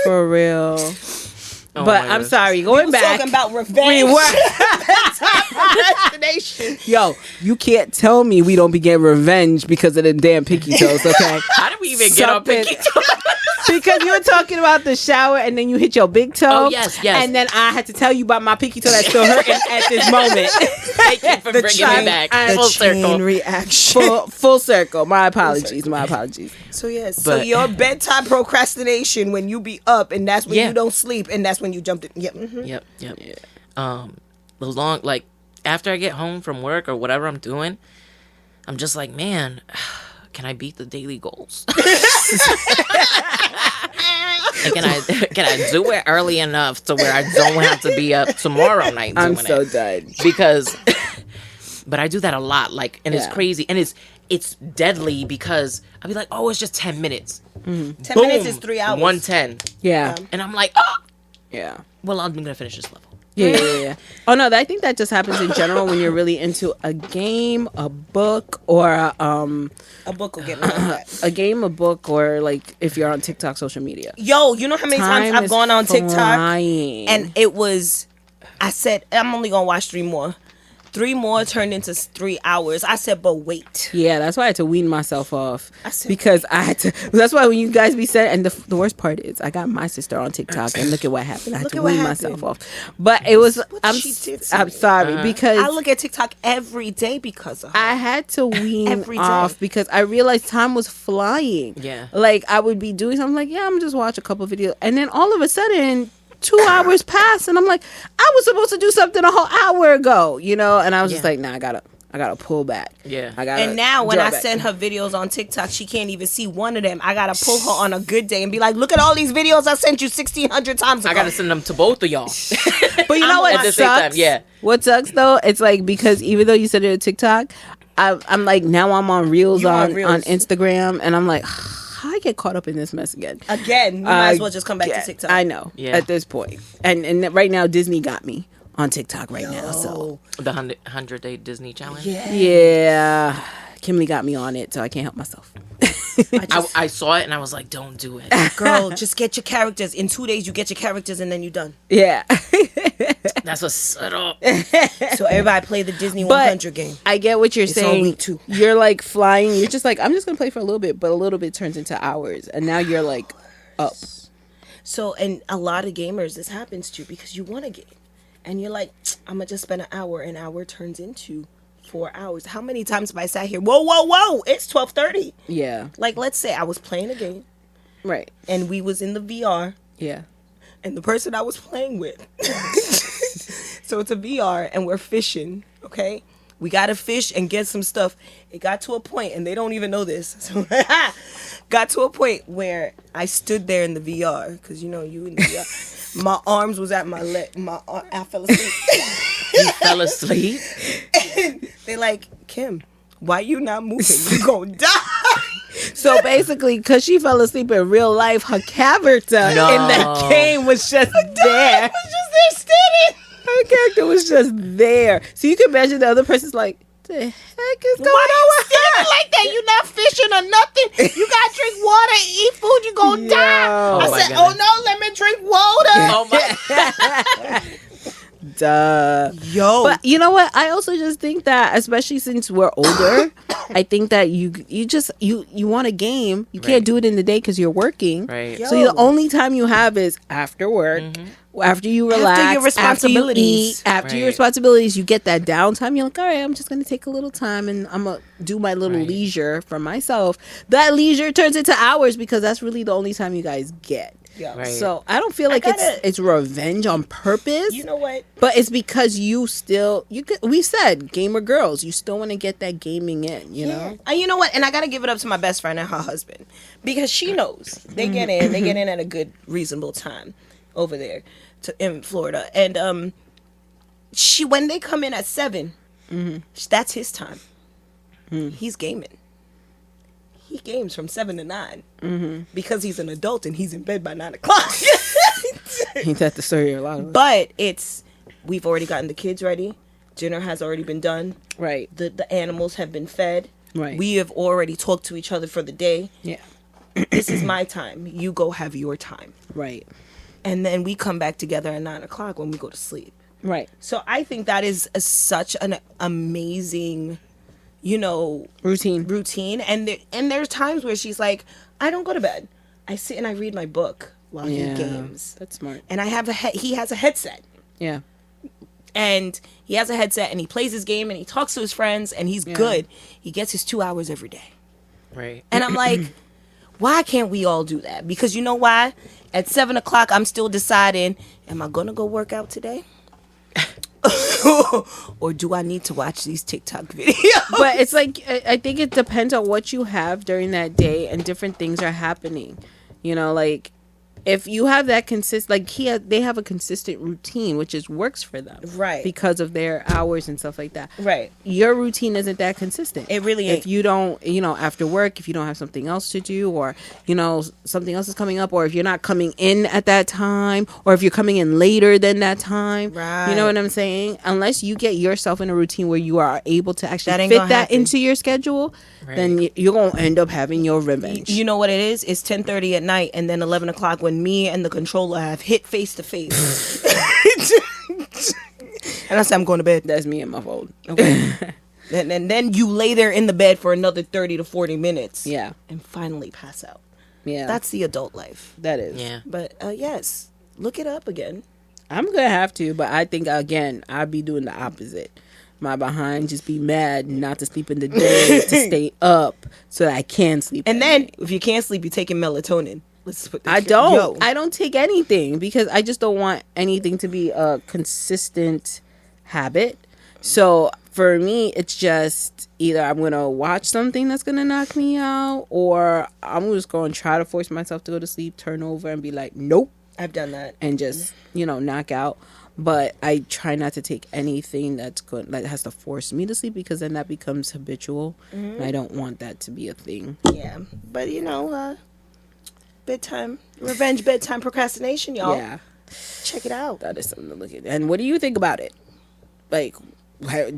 For real. Oh But my I'm goodness. sorry. Going back. Talking about revenge. Procrastination. Yo, you can't tell me we don't be getting revenge because of the damn pinky toes, okay? How did we even get on Something- pinky toe? Because you were talking about the shower and then you hit your big toe. Oh, yes. And then I had to tell you about my pinky toe that's still hurting at this moment. Thank you for bringing me back. Full circle. reaction. Full circle. My apologies. So yes. But- So your bedtime procrastination when you be up and that's when Yeah. you don't sleep and that's when you jumped in. Yep. Mhm. Yep. The long, like, after I get home from work or whatever I'm doing, I'm just like, man, can I beat the daily goals? And can I do it early enough to where I don't have to be up tomorrow night doing I'm so it? done. Because but I do that a lot, like, and it's Yeah. crazy and it's deadly because I'll be like, oh, it's just 10 minutes. 10 minutes is 3 hours. 110. Yeah. And I'm like, oh, Yeah. well, I'm gonna finish this level. Yeah. Oh no, I think that just happens in general when you're really into a game, a book, or A book will get me like that. a game, a book, or like if you're on TikTok, social media. Yo, you know how many times Time I've is gone on TikTok flying. and it was, I said, I'm only going to watch 3 more. 3 more turned into 3 hours. I said, but wait. Yeah, that's why I had to wean myself off. I said, because I had to. That's why when you guys be saying, and the worst part is, I got my sister on TikTok, and look at what happened. I had to wean myself off. But it was. I'm sorry because I look at TikTok every day because of her. I had to wean off because I realized time was flying. Yeah, like I would be doing something like, I'm just watch a couple videos, and then all of a sudden 2 hours pass, and I'm like, I was supposed to do something a whole hour ago, and I was just like, nah, I gotta pull back. Yeah, and now when I send her videos on TikTok, she can't even see one of them. I gotta pull her on a good day and be like, look at all these videos I sent you 1,600 times ago. I gotta send them to both of y'all. But you know what sucks? Yeah, what sucks though, it's like, because even though you sent it to TikTok, I'm like, now I'm on Reels on Instagram, and I'm like, I get caught up in this mess again. You might as well just come back to TikTok. I know. Yeah. At this point, and right now Disney got me on TikTok right now. So the 100-day Disney challenge. Yeah. Kimberly got me on it, so I can't help myself. I saw it and I was like, don't do it, girl. Just get your characters. In 2 days, you get your characters, and then you're done. Yeah. That's a setup. So everybody play the Disney 100 game. I get what you're saying. You're like flying. You're just like, I'm just gonna play for a little bit, but a little bit turns into hours, and now you're like up. So, and a lot of gamers, this happens to, because you want to game, and you're like, I'm gonna just spend an hour. An hour turns into 4 hours. How many times have I sat here? Whoa! It's 12:30. Yeah. Like, let's say I was playing a game, right? And we was in the VR. Yeah. And the person I was playing with. So it's a VR, and we're fishing. Okay, we gotta fish and get some stuff. It got to a point, and they don't even know this. So got to a point where I stood there in the VR, because you in the VR. My arms was at my leg. I fell asleep. You fell asleep? And they like, Kim, why you not moving? You gonna die. So basically, because she fell asleep in real life, her character in that game was just there. Was just there standing. Her character was just there. So you can imagine the other person's like, the heck is going on with her? Like that? You not fishing or nothing. You gotta drink water, eat food, you gonna die. I said, oh no, let me drink water. Oh my. Duh. Yo. But you know what? I also just think that, especially since we're older, I think that you want a game. You can't do it in the day because you're working. Right. So the only time you have is after work. After you relax, after your responsibilities, after your responsibilities, you get that downtime. You're like, all right, I'm just going to take a little time and I'm going to do my little leisure for myself. That leisure turns into hours because that's really the only time you guys get. Yeah. Right. So I don't feel like it's revenge on purpose. You know what? But it's because we said gamer girls, you still want to get that gaming in, you know? And you know what? And I got to give it up to my best friend and her husband, because she knows they get in at a good, reasonable time over there in Florida. And when they come in at 7, that's his time. He's gaming. He games from 7 to 9 because he's an adult and he's in bed by 9 o'clock. Ain't that the story of a lot of us? But we've already gotten the kids ready. Dinner has already been done. Right. The animals have been fed. Right. We have already talked to each other for the day. Yeah. This is my time. You go have your time. Right. And then we come back together at 9 o'clock when we go to sleep. Right. So I think that is such an amazing, routine. And there's times where she's like, I don't go to bed. I sit and I read my book while he games. That's smart. And he has a headset. Yeah. And he has a headset and he plays his game and he talks to his friends and he's good. He gets his 2 hours every day. Right. And I'm like, why can't we all do that? Because you know why? At 7 o'clock, I'm still deciding, am I going to go work out today? Or do I need to watch these TikTok videos? But it's like, I think it depends on what you have during that day and different things are happening. Like, if you have that they have a consistent routine, which works for them. Right. Because of their hours and stuff like that. Right. Your routine isn't that consistent. It really ain't. If you don't, after work, if you don't have something else to do, or, something else is coming up, or if you're not coming in at that time, or if you're coming in later than that time. Right. You know what I'm saying? Unless you get yourself in a routine where you are able to actually fit that into your schedule, then you're going to end up having your revenge. You know what it is? It's 10:30 at night, and then 11 o'clock when me and the controller have hit face to face. And I say, I'm going to bed. That's me in my phone. Okay. and then you lay there in the bed for another 30 to 40 minutes. Yeah. And finally pass out. Yeah. That's the adult life. That is. Yeah. But yes, look it up again. I'm going to have to, but I think, again, I'd be doing the opposite. My behind just be mad not to sleep in the day, to stay up so that I can sleep. And then, if you can't sleep, you're taking melatonin. Let's put I don't take anything because I just don't want anything to be a consistent habit. So for me, it's just either I'm going to watch something that's going to knock me out, or I'm just going to try to force myself to go to sleep, turn over and be like, nope. I've done that. And just, knock out. But I try not to take anything that has to force me to sleep, because then that becomes habitual. And I don't want that to be a thing. Yeah. But, bedtime, revenge bedtime procrastination, y'all. Yeah. Check it out. That is something to look at. And what do you think about it? Like,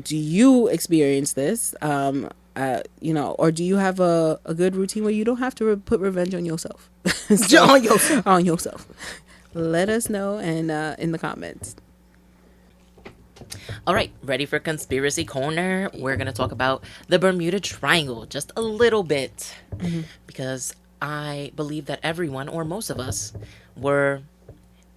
do you experience this? Or do you have a good routine where you don't have to put revenge on yourself? On yourself. Let us know and in the comments. All right, ready for Conspiracy Corner? We're going to talk about the Bermuda Triangle just a little bit, because I believe that everyone, or most of us, were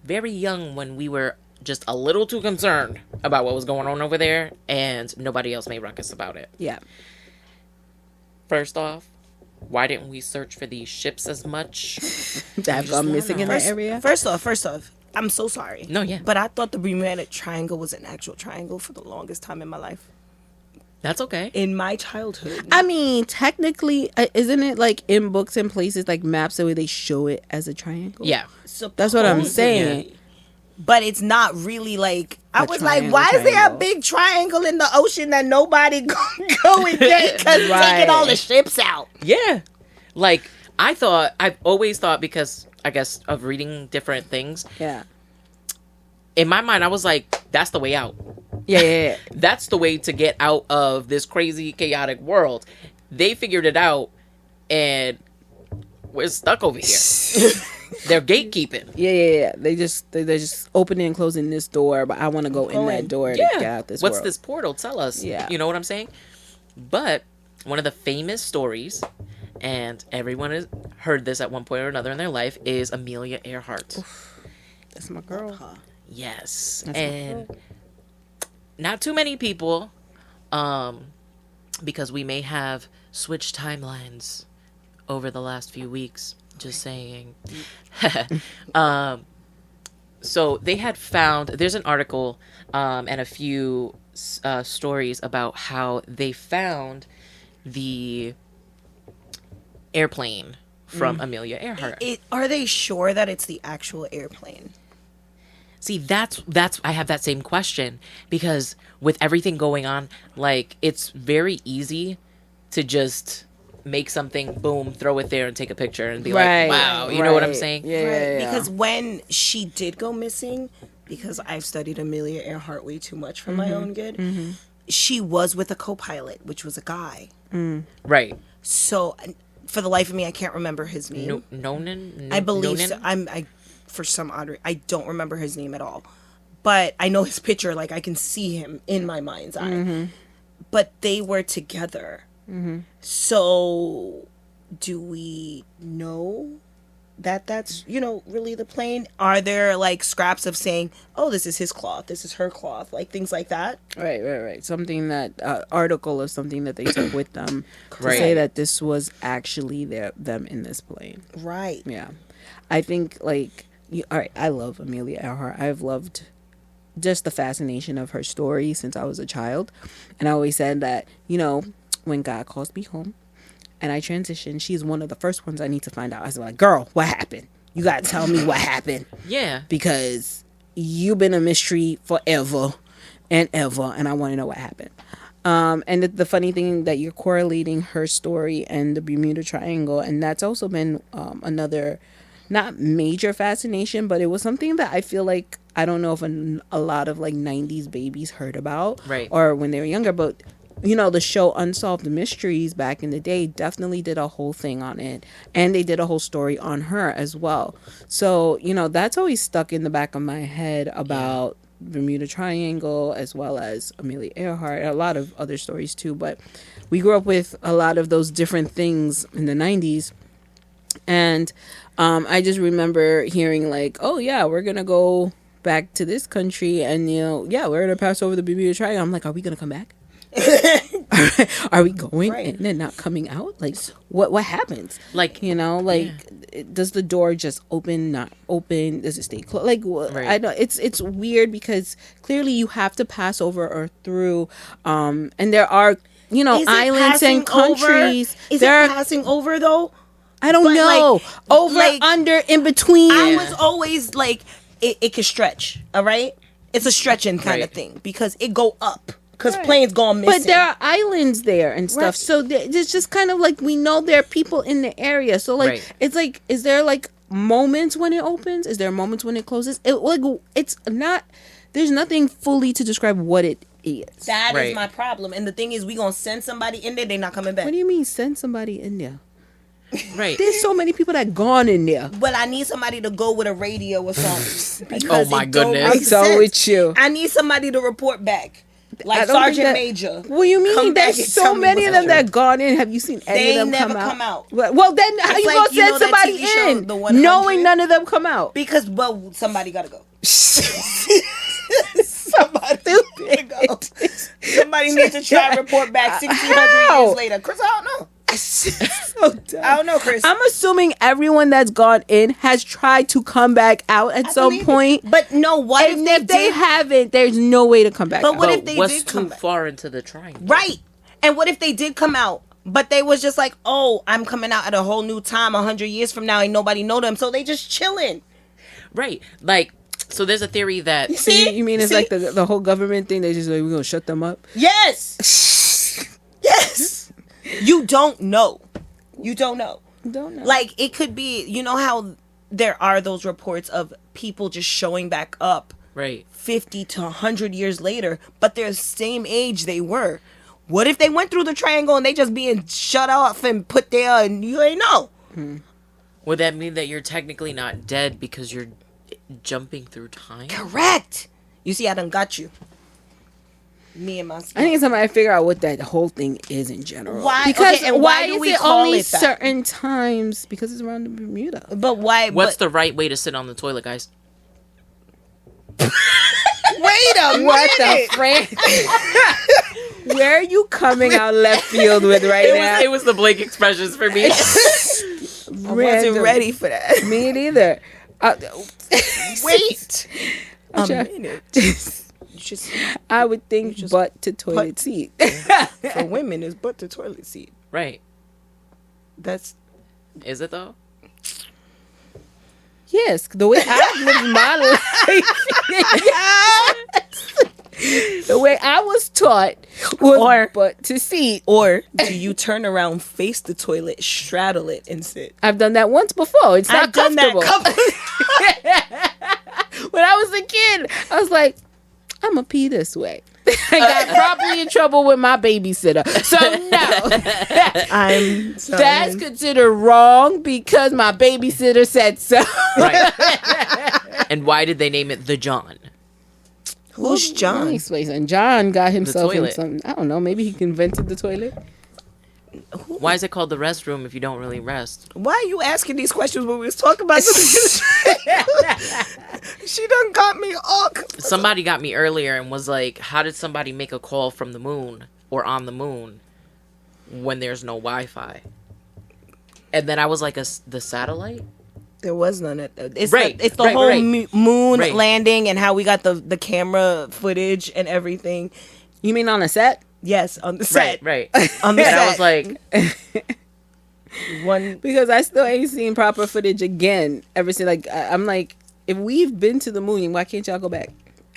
very young when we were just a little too concerned about what was going on over there, and nobody else made ruckus about it. Yeah. First off, why didn't we search for these ships as much? That have gone missing in that area? First off, I'm so sorry. No, yeah. But I thought the Bermuda Triangle was an actual triangle for the longest time in my life. That's okay. In my childhood. I mean, technically, isn't it like in books and places, like maps, the way they show it as a triangle? Yeah. That's what I'm saying. But it's not really like, I was like, triangle, why is there a big triangle in the ocean that nobody go and get, because taking all the ships out? Yeah. Like, I've always thought, because I guess of reading different things. Yeah. In my mind, I was like, that's the way out. Yeah. That's the way to get out of this crazy, chaotic world. They figured it out, and we're stuck over here. They're gatekeeping. Yeah. They're just opening and closing this door, but I want to go in that door to get out this What's world. this portal? Tell us. Yeah. You know what I'm saying? But one of the famous stories, and everyone has heard this at one point or another in their life, is Amelia Earhart. Oof, that's my girl. Yes. That's and not too many people, because we may have switched timelines over the last few weeks. Just saying. So they had found, there's an article and a few stories about how they found the airplane from Amelia Earhart. Are they sure that it's the actual airplane? See, that's I have that same question, because with everything going on, like, it's very easy to just make something, boom, throw it there and take a picture and be like, wow, you know what I'm saying? Yeah. Because when she did go missing, because I've studied Amelia Earhart way too much for my own good, she was with a co-pilot, which was a guy. Right. So, for the life of me, I can't remember his name. Nonan? I believe so. Nonan? For some odd reason, I don't remember his name at all. But I know his picture, like I can see him in my mind's eye. But they were together. So, do we know that that's, really the plane? Are there like scraps of saying, oh, this is his cloth, this is her cloth, like things like that? Right. Something that, article of something that they took with them to Right. say that this was actually them in this plane. Right. Yeah. I think, like, all right, I love Amelia Earhart. I've loved just the fascination of her story since I was a child. And I always said that, when God calls me home and I transition, she's one of the first ones I need to find out. I was like, girl, what happened? You got to tell me what happened. Yeah. Because you've been a mystery forever and ever, and I want to know what happened. And the funny thing that you're correlating her story and the Bermuda Triangle, and that's also been another, not major fascination, but it was something that I feel like, I don't know if a lot of like 90s babies heard about, right, or when they were younger, but the show Unsolved Mysteries back in the day definitely did a whole thing on it, and they did a whole story on her as well. So that's always stuck in the back of my head about Bermuda Triangle, as well as Amelia Earhart, a lot of other stories too. But we grew up with a lot of those different things in the 90s. And I just remember hearing like, oh yeah, we're going to go back to this country and, you know, yeah, we're going to pass over the Bermuda Triangle. I'm like, are we going to come back? Are we going in and not coming out? Like, what happens? Like, you know, like, does the door just open, not open? Does it stay closed? Like, I know it's weird because clearly you have to pass over or through, and there are, you know, islands and countries. Is it passing over though? I don't know. Like, over, like, under, in between. I was always like, it can stretch. All right, it's a stretching kind of thing because it go up. Because planes gone missing. But there are islands there and stuff. So it's just kind of like we know there are people in the area. So like it's like, is there like moments when it opens? Is there moments when it closes? It's not. There's nothing fully to describe what it is. That is my problem. And the thing is, we gonna send somebody in there. They're not coming back. What do you mean send somebody in there? Right. There's so many people that gone in there. But I need somebody to go with a radio or something. Oh my goodness. I'm so with you. I need somebody to report back. Like Sergeant Major. What do you mean? There's so many of them that gone in. Have you seen any of them come out? Well, then how you gonna send somebody in knowing none of them come out? Because somebody gotta go. Somebody gotta go. Somebody needs to try and report back 1,600 years later. Chris, I don't know. So dumb. I don't know, Chris. I'm assuming everyone that's gone in has tried to come back out at some point. But no, what if they haven't? There's no way to come back out. But what if they did come too far into the triangle? Right. And what if they did come out, but they was just like, oh, I'm coming out at a whole new time 100 years from now, ain't nobody know them, so they just chilling. Right. Like, so there's a theory that... You mean it's like the whole government thing? They just like, we're going to shut them up? Yes. Yes. You don't know. You don't know. Don't know. Like, it could be, you know how there are those reports of people just showing back up 50 to 100 years later, but they're the same age they were. What if they went through the triangle and they just being shut off and put there and you ain't know? Would that mean that you're technically not dead because you're jumping through time? Correct. You see, I done got you. Me and my son. I think somebody figure out what that whole thing is in general. Why? Because why do we call only it that? certain times? Because it's around the Bermuda. But why? What's the right way to sit on the toilet, guys? Wait a minute. What the frick? Where are you coming out left field with now? It was the blank expressions for me. I wasn't ready for that. Me neither. Wait a minute. I would think butt to toilet seat. For women, it's butt to toilet seat. Right. Is it though? Yes, the way I live my life. The way I was taught was butt to seat. Or do you turn around, face the toilet, straddle it, and sit? I've done that once before. It's not comfortable. When I was a kid, I was like, I'm gonna pee this way. I got probably in trouble with my babysitter. So no, that's considered wrong because my babysitter said so. Right. And why did they name it the John? Who's John? And John got himself in something. I don't know. Maybe he invented the toilet. Why is it called the restroom if you don't really rest? Why are you asking these questions when we was talking about this? She done got me all... Somebody got me earlier and was like, how did somebody make a call from the moon or on the moon when there's no Wi-Fi? And then I was like, the satellite? There was none of that. It's the whole moon landing and how we got the camera footage and everything. You mean on a set? Yes, on the set. Right. On the set. I was like... Because I still ain't seen proper footage again ever since. Like, I'm like, if we've been to the moon, why can't y'all go back?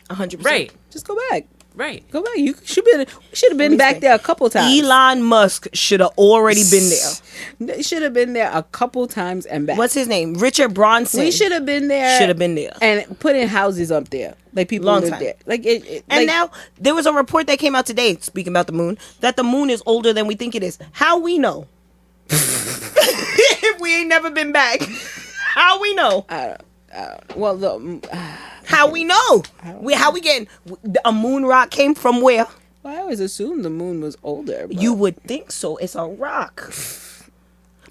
100%. Right. Just go back. Right. Go back. You should have been back there a couple times. Elon Musk should have already been there. Should have been there a couple times and back. What's his name? Richard Branson. We should have been there. Should have been there. And put in houses up there. Like people live there. Like and now there was a report that came out today, speaking about the moon, that the moon is older than we think it is. How we know? If we ain't never been back. How we know? I don't know. Well, How we know? How we getting a moon rock came from where? Well, I always assumed the moon was older. But... You would think so. It's a rock.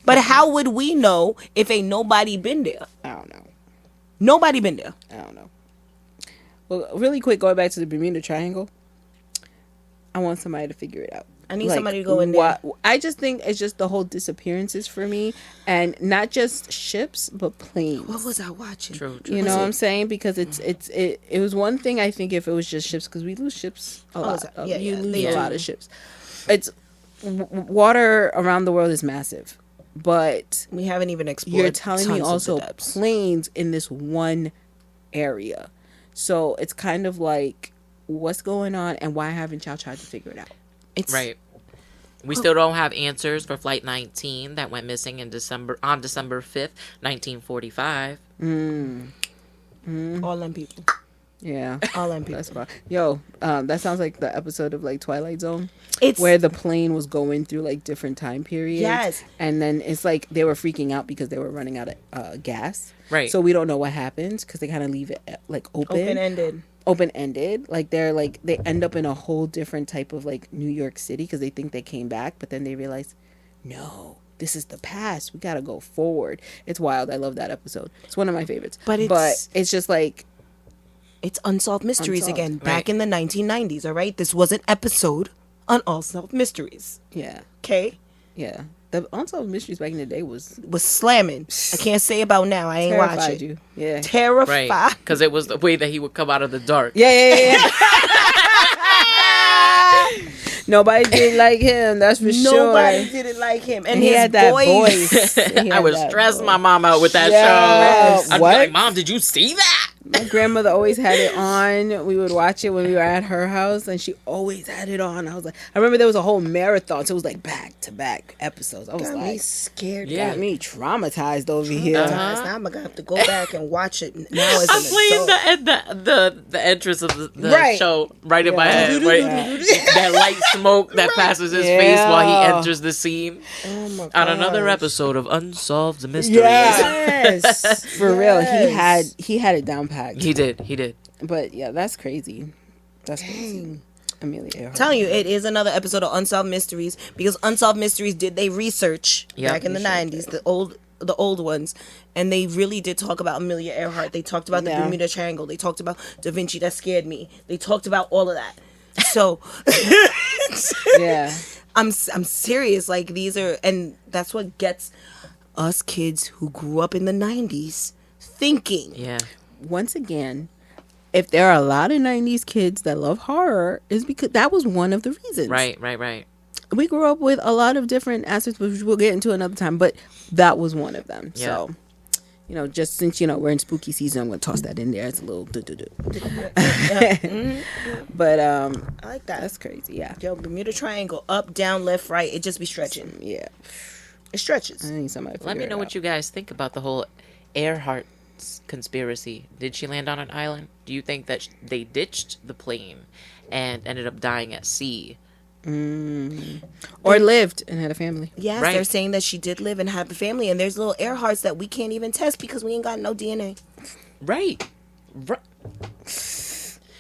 But how would we know if ain't nobody been there? I don't know. Nobody been there. I don't know. Well, really quick, going back to the Bermuda Triangle, I want somebody to figure it out. I need somebody to go in there. I just think it's just the whole disappearances for me, and not just ships but planes. What was I watching? True. You know what I'm saying? Because it was one thing, I think, if it was just ships, because we lose ships a lot. You lose a lot of ships. It's water around the world is massive, but we haven't even explored. You're telling me also planes in this one area, so it's kind of like, what's going on, and why haven't y'all tried to figure it out? Right. We still don't have answers for Flight 19 that went missing on December 5th, 1945. All them people. Yeah. All them people. That's fine. Yo, that sounds like the episode of like Twilight Zone. It's where the plane was going through like different time periods. Yes. And then it's like they were freaking out because they were running out of gas. Right. So we don't know what happens because they kind of leave it like open-ended. Like they end up in a whole different type of like New York City because they think they came back, but then they realize, no, this is the past. We gotta go forward. It's wild. I love that episode. It's one of my favorites. But it's just like, it's Unsolved Mysteries again. Back in the 1990s. All right, this was an episode on Unsolved Mysteries. Yeah. Okay. Yeah. The Unsolved Mysteries back in the day was slamming. I can't say about now. I ain't watch it. You. Yeah. Terrified. Right. Because it was the way that he would come out of the dark. Yeah. Nobody didn't like him. That's for sure. Nobody didn't like him, and he his had that voice. I would stress my mom out with that show. I'd be like, Mom, did you see that? My grandmother always had it on. We would watch it when we were at her house, and she always had it on. I remember there was a whole marathon, so it was like back-to-back episodes. I was got me scared. Got me traumatized over here. Now I'm gonna have to go back and watch it now as I'm playing the entrance of the show right in my head. Right? That light smoke that passes his face while he enters the scene. Oh my God. On another episode of Unsolved Mysteries. Yes. For real, he had it down pat. He did. But yeah, that's crazy. That's crazy. Amelia Earhart. Telling you, it is another episode of Unsolved Mysteries because Unsolved Mysteries did they research back in the 90s, the old ones, and they really did talk about Amelia Earhart. They talked about the Bermuda Triangle. They talked about Da Vinci That Scared Me. They talked about all of that. So yeah, I'm serious. Like, these are, and that's what gets us kids who grew up in the 90s thinking. Yeah. Once again, if there are a lot of 90s kids that love horror, is because that was one of the reasons. Right. We grew up with a lot of different aspects, which we'll get into another time, but that was one of them. Yeah. So, just since, we're in spooky season, I'm going to toss that in there. It's a little do-do-do. But, I like that. That's crazy, yeah. Yo, Bermuda Triangle, up, down, left, right, it just be stretching. Yeah. It stretches. I need somebody to Let me know what you guys think about the whole Earhart conspiracy. Did she land on an island? Do you think that they ditched the plane and ended up dying at sea? Or lived and had a family? Yes, they're saying that she did live and have a family, and there's little Earharts that we can't even test because we ain't got no DNA. Right.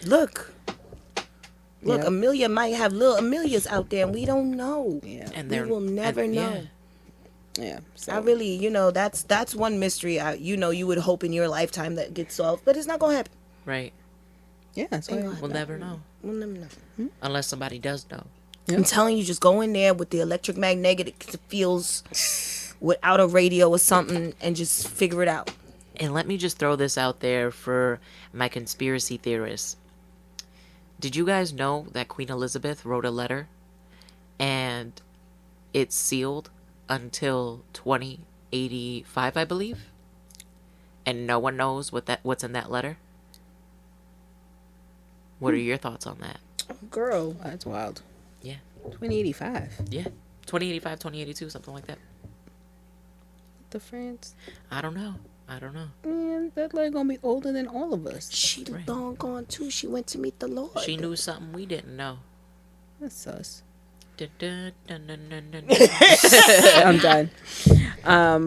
Look, Amelia might have little Amelias out there, and we don't know. Yeah, and we will never know. Yeah, so. I really, that's one mystery. You would hope in your lifetime that gets solved, but it's not gonna happen. Right. Yeah, that's why we'll never know. We'll never know unless somebody does know. Yep. I'm telling you, just go in there with the electromagnetic fields, without a radio or something, and just figure it out. And let me just throw this out there for my conspiracy theorists. Did you guys know that Queen Elizabeth wrote a letter, and it's sealed until 2085, I believe, and no one knows what's in that letter? What are your thoughts on that? Girl, that's wild. Yeah. 2085. Yeah. 2085, 2082, something like that. The France? I don't know. Man, that lady gonna be older than all of us. She long gone too. She went to meet the Lord. She knew something we didn't know. That's sus. Dun, dun, dun, dun, dun, dun. I'm done.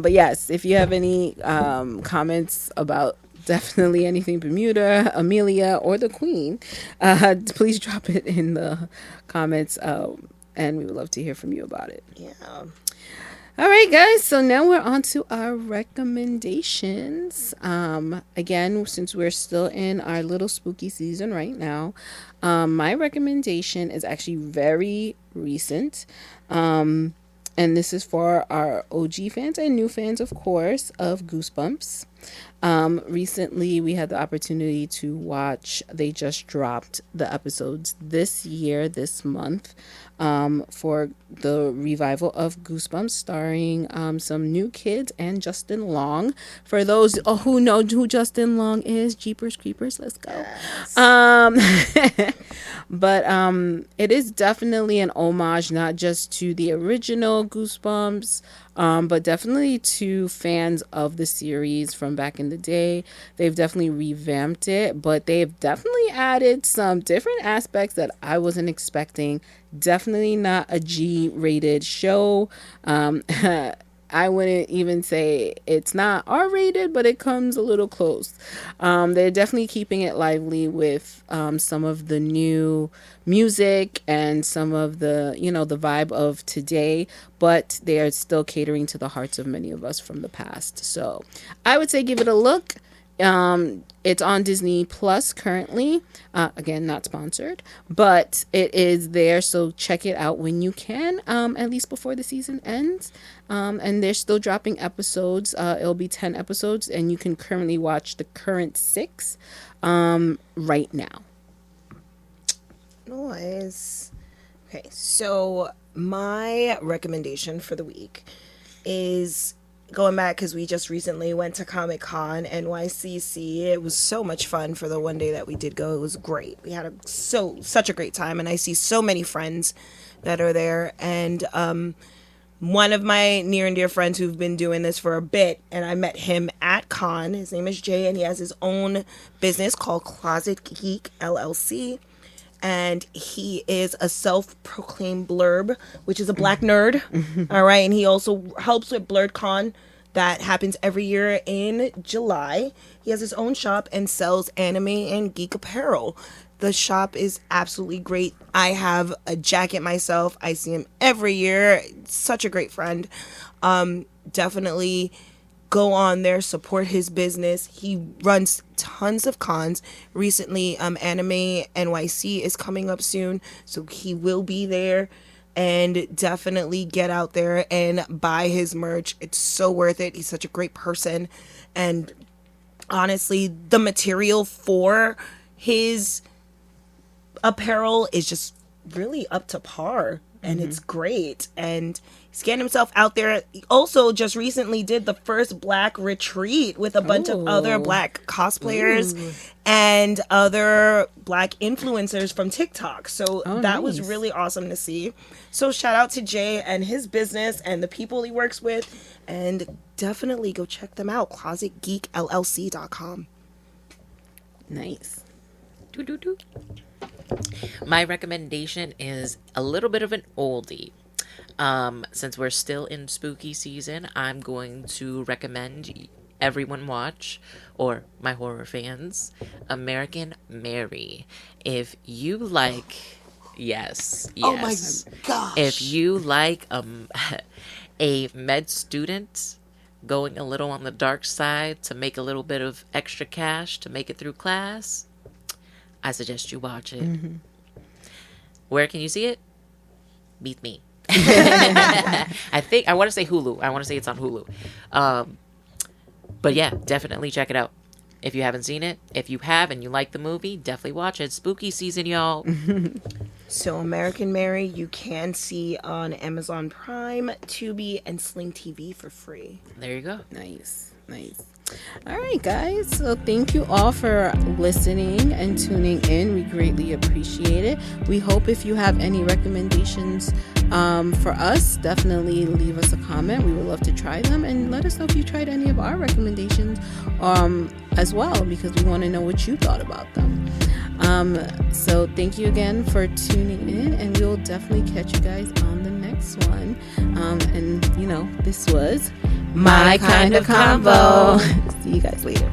But yes, if you have any comments about definitely anything Bermuda, Amelia, or the Queen, please drop it in the comments, and we would love to hear from you about it. Yeah. All right, guys. So now we're on to our recommendations. Again, since we're still in our little spooky season right now, my recommendation is actually very recent. And this is for our OG fans and new fans, of course, of Goosebumps. Recently, we had the opportunity to watch, they just dropped the episodes this month, for the revival of Goosebumps, starring some new kids and Justin Long. For those who know who Justin Long is, Jeepers Creepers, let's go. Yes. But it is definitely an homage, not just to the original Goosebumps, but definitely to fans of the series from back in the day. They've definitely revamped it, but they've definitely added some different aspects that I wasn't expecting. Definitely not a G-rated show. I wouldn't even say it's not R-rated, but it comes a little close. They're definitely keeping it lively with some of the new music and some of the, the vibe of today, but they are still catering to the hearts of many of us from the past. So I would say give it a look. It's on Disney Plus currently. Again, not sponsored, but it is there. So check it out when you can, at least before the season ends. And they're still dropping episodes. It'll be 10 episodes, and you can currently watch the current 6 right now. Nice. Okay, so my recommendation for the week is going back, because we just recently went to Comic-Con NYCC. It was so much fun for the one day that we did go. It was great. We had such a great time, and I see so many friends that are there. And one of my near and dear friends who've been doing this for a bit, and I met him at con. His name is Jay, and he has his own business called Closet Geek LLC. And he is a self-proclaimed blurb, which is a black nerd. All right. And he also helps with BlurredCon that happens every year in July. He has his own shop and sells anime and geek apparel. The shop is absolutely great. I have a jacket myself. I see him every year. Such a great friend. Definitely go on there, support his business. He runs tons of cons. Recently, Anime NYC is coming up soon, so he will be there. And definitely get out there and buy his merch. It's so worth it. He's such a great person. And honestly, the material for his apparel is just really up to par. And it's great. And he's getting himself out there. He also just recently did the first Black retreat with a bunch of other Black cosplayers and other Black influencers from TikTok. So that was really awesome to see. So shout out to Jay and his business and the people he works with. And definitely go check them out. ClosetGeekLLC.com. Nice. Doo-doo-doo. My recommendation is a little bit of an oldie. Since we're still in spooky season, I'm going to recommend everyone watch, or my horror fans, American Mary. If you like, yes. Oh my gosh. If you like a med student going a little on the dark side to make a little bit of extra cash to make it through class, I suggest you watch it. Where can you see it? Beat me. I want to say Hulu. I want to say it's on Hulu. But yeah, definitely check it out. If you haven't seen it, if you have and you like the movie, definitely watch it. Spooky season, y'all. So American Mary, you can see on Amazon Prime, Tubi, and Sling TV for free. There you go. Nice. All right, guys. So thank you all for listening and tuning in. We greatly appreciate it. We hope if you have any recommendations for us, definitely leave us a comment. We would love to try them, and let us know if you tried any of our recommendations as well, because we want to know what you thought about them. So thank you again for tuning in, and we'll definitely catch you guys on the next one. And this was My Kind of Convo. See you guys later.